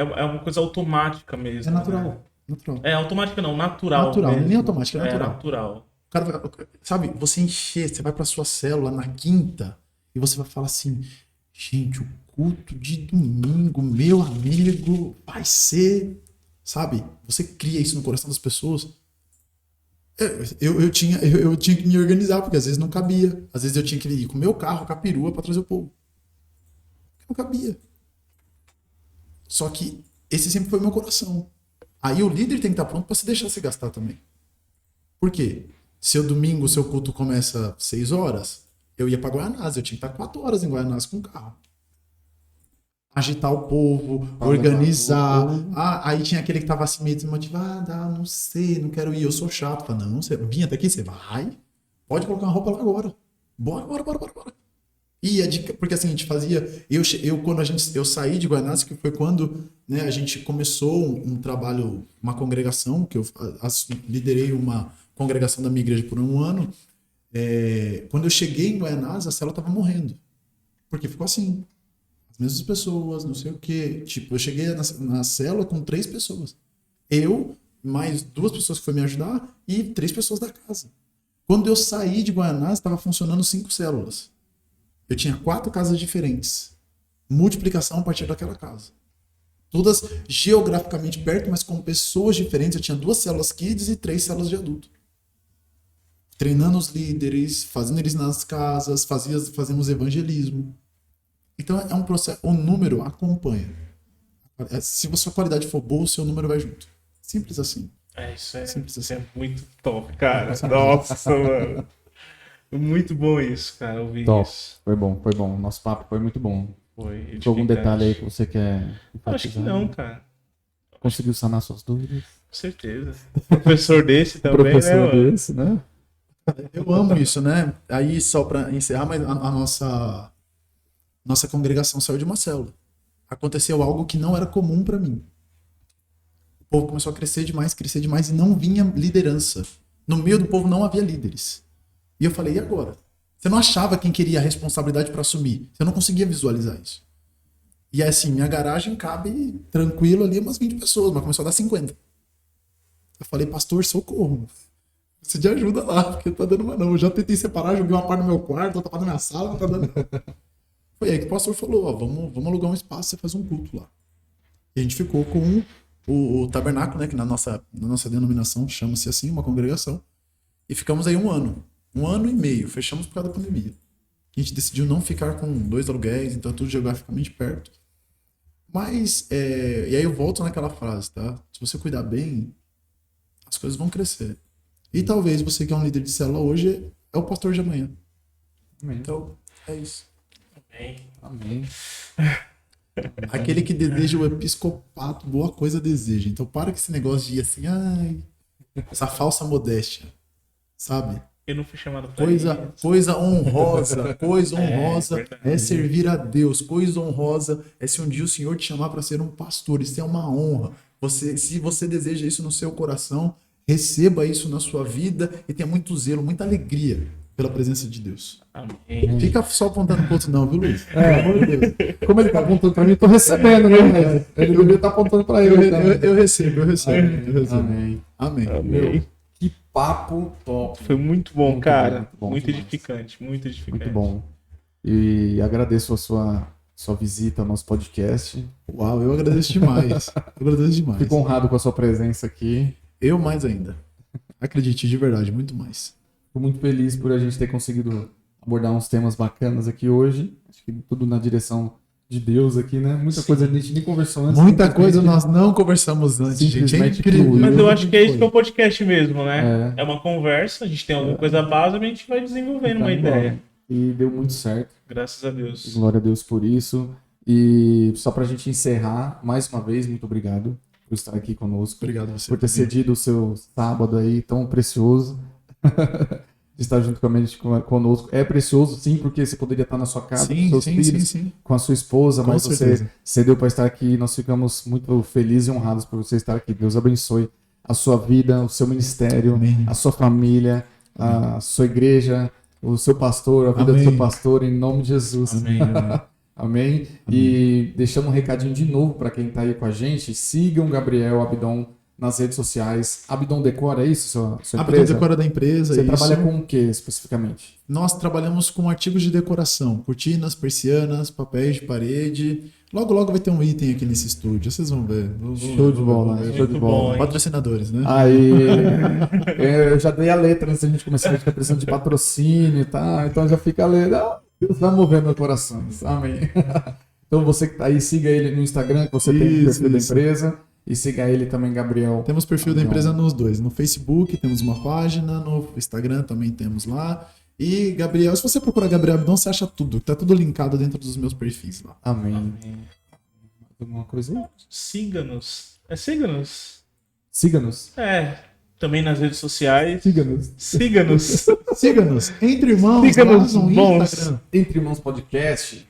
S2: uma coisa automática mesmo.
S3: É natural.
S2: Né?
S3: Natural.
S2: Automática não, natural.
S3: Natural,
S2: mesmo.
S3: nem automática, é natural.
S2: É natural.
S3: O cara vai, sabe, você encher, você vai pra sua célula na quinta e você vai falar assim, gente, o culto de domingo, meu amigo, vai ser, sabe? Você cria isso no coração das pessoas. Eu tinha que me organizar, porque às vezes não cabia. Às vezes eu tinha que ir com o meu carro, com a perua, pra trazer o povo. Não cabia. Só que esse sempre foi o meu coração. Aí o líder tem que estar pronto para se deixar se gastar também. Por quê? Se o domingo o seu culto começa às 6 horas, eu ia para Guaianazes, eu tinha que estar 4 horas em Guaianazes com o carro. Agitar o povo, organizar. Aí tinha aquele que tava assim meio desmotivado, não sei, não quero ir, eu sou chato. Falei, não, você vinha até aqui, você vai. Pode colocar uma roupa lá agora. Bora. E porque assim, a gente fazia. Quando eu saí de Guaianazes, que foi quando, né, a gente começou um trabalho, uma congregação, que eu liderei uma congregação da minha igreja por um ano. Quando eu cheguei em Guaianazes, a célula estava morrendo. Porque ficou assim. As mesmas pessoas, não sei o quê. Tipo, eu cheguei na célula com 3 pessoas. Eu, mais 2 pessoas que foram me ajudar e 3 pessoas da casa. Quando eu saí de Guaianazes, estava funcionando 5 células. Eu tinha 4 casas diferentes. Multiplicação a partir daquela casa. Todas geograficamente perto, mas com pessoas diferentes. Eu tinha 2 células kids e 3 células de adulto. Treinando os líderes, fazendo eles nas casas, fazemos evangelismo. Então é um processo. O número acompanha. Se a sua qualidade for boa, o seu número vai junto. Simples assim.
S2: Isso é,
S3: Simples assim.
S2: é muito top, cara. Nossa, mano. Muito bom isso, cara, ouvir isso.
S1: Foi bom. Nosso papo foi muito bom.
S2: Foi
S1: Tem algum detalhe aí que você quer enfatizar?
S2: Acho que não, cara.
S1: Conseguiu sanar suas dúvidas?
S2: Com certeza. Professor desse também,
S1: Professor
S2: né, mano?
S1: desse, né?
S3: Eu amo isso, né? Aí, só para encerrar, mas a nossa congregação saiu de uma célula. Aconteceu algo que não era comum para mim. povo começou a crescer demais e não vinha liderança. No meio do povo não havia líderes. E eu falei, e agora? Você não achava quem queria a responsabilidade para assumir. Você não conseguia visualizar isso. E assim, minha garagem cabe tranquilo ali umas 20 pessoas, mas começou a dar 50. Eu falei, pastor, socorro. Você de ajuda lá, porque não tá dando mais não. Eu já tentei separar, joguei uma parte no meu quarto, outra parte na minha sala, não tá dando. Foi aí que o pastor falou, ó, vamos alugar um espaço, você faz um culto lá. E a gente ficou com o tabernáculo, né, que na nossa denominação chama-se assim, uma congregação. E ficamos aí 1 ano. 1 ano e meio. Fechamos por causa da pandemia. A gente decidiu não ficar com 2 aluguéis, então tudo geograficamente perto. Mas, e aí eu volto naquela frase, tá? Se você cuidar bem, as coisas vão crescer. E talvez você que é um líder de célula hoje é o pastor de amanhã.
S1: Amém.
S3: Então, é isso.
S1: Amém.
S3: Aquele que deseja o episcopato, boa coisa deseja. Então para com esse negócio de assim, essa falsa modéstia, sabe?
S2: Eu não fui chamado pra isso.
S3: Coisa honrosa
S2: verdade.
S3: é servir a Deus. Coisa honrosa é se um dia o Senhor te chamar para ser um pastor. Isso é uma honra. Se você deseja isso no seu coração, receba isso na sua vida e tenha muito zelo, muita alegria pela presença de Deus.
S2: Amém.
S3: Fica só apontando pro outro não, viu, Luiz? Pelo amor de Deus.
S1: Como ele tá apontando pra mim, eu tô recebendo, né? Ele devia estar apontando pra ele. então.
S3: Eu recebo.
S1: Amém.
S3: Amém.
S2: Amém.
S1: Que papo top.
S2: Foi muito bom,
S1: Muito
S2: cara.
S1: bom, muito
S2: Muito
S1: demais.
S2: edificante, muito edificante.
S1: Muito bom. E agradeço a sua visita ao nosso podcast.
S3: Uau, eu agradeço demais.
S1: Fico honrado com a sua presença aqui.
S3: Eu mais ainda. Acredite, de verdade, muito mais.
S1: Fico muito feliz por a gente ter conseguido abordar uns temas bacanas aqui hoje. Acho que tudo na direção de Deus aqui, né? Muita coisa a gente nem conversou antes.
S3: Muita coisa nós não conversamos antes, gente. É
S1: Simplesmente
S3: incrível.
S1: fluiu.
S2: Mas eu acho que é isso que é o podcast mesmo, né?
S1: É.
S2: É uma conversa, a gente tem alguma coisa base, mas a gente vai desenvolvendo uma
S1: Tá
S2: ideia.
S1: embora. E deu muito certo.
S2: Graças a Deus.
S1: Glória a Deus por isso. E só pra gente encerrar, mais uma vez, muito obrigado por estar aqui conosco.
S3: Obrigado a você.
S1: Por ter cedido o seu sábado aí tão precioso. De estar junto com a gente conosco. É precioso, sim, porque você poderia estar na sua casa, com seus filhos,
S3: Sim.
S1: com a sua esposa,
S3: Com
S1: mas
S3: certeza.
S1: você cedeu para estar aqui. Nós ficamos muito felizes e honrados por você estar aqui. Deus abençoe a sua vida, o seu ministério,
S3: Amém.
S1: a sua família, a sua igreja, o seu pastor, a vida
S3: Amém.
S1: do seu pastor, em nome de Jesus.
S3: Amém.
S1: Amém? E deixando um recadinho de novo para quem está aí com a gente. Sigam o Gabriel Abdon nas redes sociais. Abdon Decora, é isso, sua
S3: Abdon
S1: empresa?
S3: Decora da empresa.
S1: Você
S3: isso.
S1: trabalha com o que especificamente?
S3: Nós trabalhamos com artigos de decoração. Cortinas, persianas, papéis de parede. Logo vai ter um item aqui nesse estúdio. Vocês vão ver.
S1: Show de bola,
S3: Vão ver.
S1: show de
S2: Muito
S1: bola.
S2: bom, hein?
S3: Patrocinadores, né?
S1: Aí, eu já dei a letra antes da gente começar, a gente tá precisando de patrocínio e tal, então já fica a letra. Deus vai mover meu coração. Amém. Então você que tá aí, siga ele no Instagram, que você tem o perfil da
S3: Isso.
S1: empresa, e siga ele também, Gabriel.
S3: Temos perfil da empresa nos dois. No Facebook temos uma página, no Instagram também temos lá. E Gabriel, se você procurar Gabriel Abdon, você acha tudo. Tá tudo linkado dentro dos meus perfis lá.
S1: Amém. Alguma coisa aí?
S2: Siga-nos. Siga-nos.
S1: Siga-nos.
S2: Também nas redes sociais.
S1: Siga-nos.
S2: Siga-nos.
S3: Siga-nos. Entre Irmãos,
S2: Siga-nos,
S3: lá no
S2: bons.
S3: Instagram.
S1: Entre Irmãos Podcast,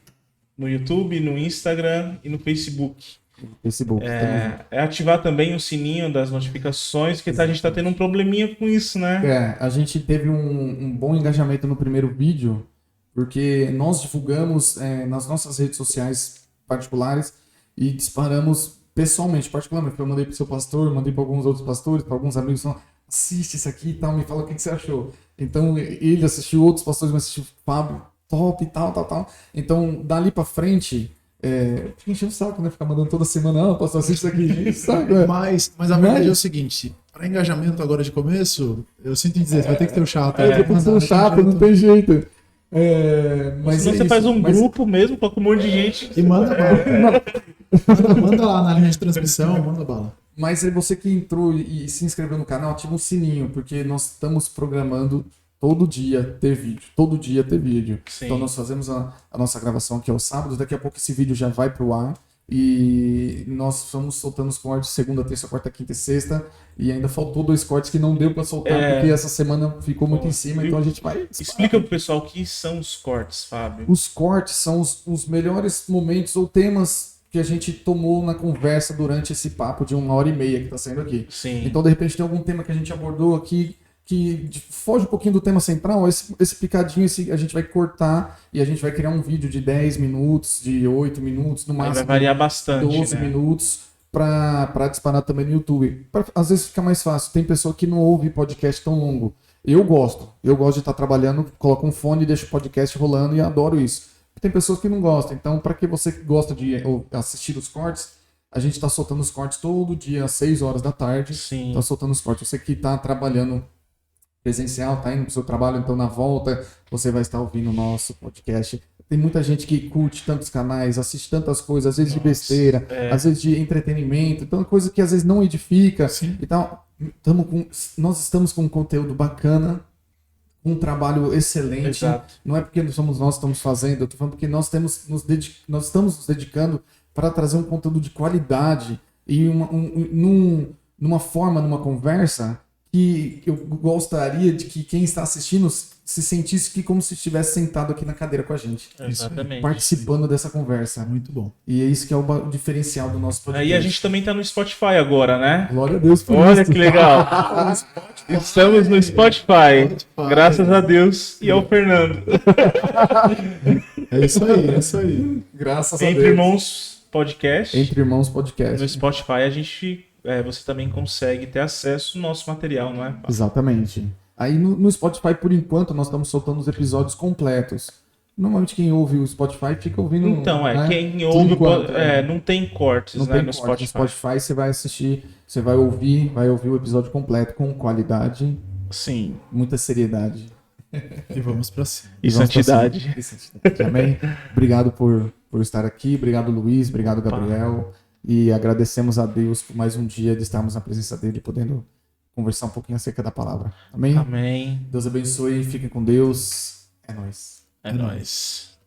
S2: No YouTube, no Instagram e no Facebook.
S1: Facebook.
S2: É ativar também o sininho das notificações, porque a gente tá tendo um probleminha com isso, né?
S1: A gente teve um bom engajamento no primeiro vídeo, porque nós divulgamos nas nossas redes sociais particulares e disparamos pessoalmente, particularmente. Eu mandei pro seu pastor, mandei para alguns outros pastores, para alguns amigos, falaram, assiste isso aqui e tal, me fala o que você achou. Então ele assistiu, outros pastores me assistiu, Fábio, top e tal. Então dali para frente, fica enchendo o saco, né? Ficar mandando toda semana, pastor, assiste isso aqui, saco,
S3: Mas a verdade é o seguinte, para engajamento agora de começo, eu sinto em dizer, vai ter que ter o chato.
S1: Eu tô sendo chato, não tem jeito. Mas
S2: Senão você faz um grupo mesmo, coloca um monte de gente.
S3: E manda bala. Manda lá na linha de transmissão, manda bala.
S1: Mas é você que entrou e se inscreveu no canal, ativa o sininho, porque nós estamos programando todo dia ter vídeo. Todo dia ter vídeo.
S2: Sim.
S1: Então nós fazemos a nossa gravação aqui aos sábados, daqui a pouco esse vídeo já vai pro ar. E nós estamos soltando os cortes segunda, terça, quarta, quinta e sexta. E ainda faltou 2 cortes que não deu pra soltar, porque essa semana ficou muito em cima, então a gente vai...
S2: Explica pro pessoal o que são os cortes, Fábio.
S1: Os cortes são os melhores momentos ou temas que a gente tomou na conversa durante esse papo de 1h30 que está saindo aqui.
S2: Sim.
S1: Então, de repente, tem algum tema que a gente abordou aqui que foge um pouquinho do tema central, esse picadinho a gente vai cortar e a gente vai criar um vídeo de 10 minutos, de 8 minutos, no
S2: Aí
S1: máximo
S2: vai variar bastante,
S1: 12
S2: né?
S1: minutos para disparar também no YouTube. Às vezes fica mais fácil. Tem pessoa que não ouve podcast tão longo. Eu gosto de estar trabalhando, coloco um fone e deixo o podcast rolando e adoro isso. Tem pessoas que não gostam. Então, para que você que gosta de assistir os cortes, a gente está soltando os cortes todo dia às 6 horas da tarde.
S2: Sim.
S1: Está soltando os cortes. Você que está trabalhando presencial, está indo para o seu trabalho, então na volta você vai estar ouvindo o nosso podcast. Tem muita gente que curte tantos canais, assiste tantas coisas, às vezes de besteira, às vezes de entretenimento, então coisa que às vezes não edifica.
S3: Sim.
S1: Então, nós estamos com um conteúdo bacana, um trabalho excelente.
S2: Exato.
S1: Não é porque somos nós que estamos fazendo, eu tô falando porque nós estamos nos dedicando para trazer um conteúdo de qualidade e numa forma, numa conversa que eu gostaria de que quem está assistindo se sentisse que como se estivesse sentado aqui na cadeira com a gente,
S2: Exatamente.
S1: participando dessa conversa.
S3: Muito bom.
S1: E é isso que é o diferencial do nosso podcast.
S2: Aí a gente também tá no Spotify agora, né?
S1: Glória a Deus por
S2: Olha
S1: isso.
S2: que legal. Estamos no Spotify. Graças a Deus e ao Fernando.
S3: É isso aí, é isso aí.
S1: Graças a
S2: Entre
S1: Deus.
S2: Irmãos Podcast.
S1: Entre Irmãos Podcast.
S2: No Spotify a gente, você também consegue ter acesso ao nosso material, não é?
S1: Exatamente. Aí no Spotify, por enquanto, nós estamos soltando os episódios completos. Normalmente quem ouve o Spotify fica ouvindo...
S2: Então,
S1: né?
S2: quem ouve,
S1: enquanto,
S2: não tem cortes,
S1: Não
S2: né,
S1: tem
S2: no
S1: corte.
S2: Spotify.
S1: No Spotify você vai assistir, você vai ouvir o episódio completo com qualidade,
S2: Sim.
S1: muita seriedade.
S3: E vamos pra cima.
S2: E
S1: Vamos pra
S2: santidade.
S1: cima. E santidade. Amém? Obrigado por estar aqui, obrigado Luiz, obrigado Gabriel. E agradecemos a Deus por mais um dia de estarmos na presença dele, podendo conversar um pouquinho acerca da palavra. Amém?
S2: Amém.
S1: Deus abençoe, fiquem com Deus. É nóis.
S2: É nóis.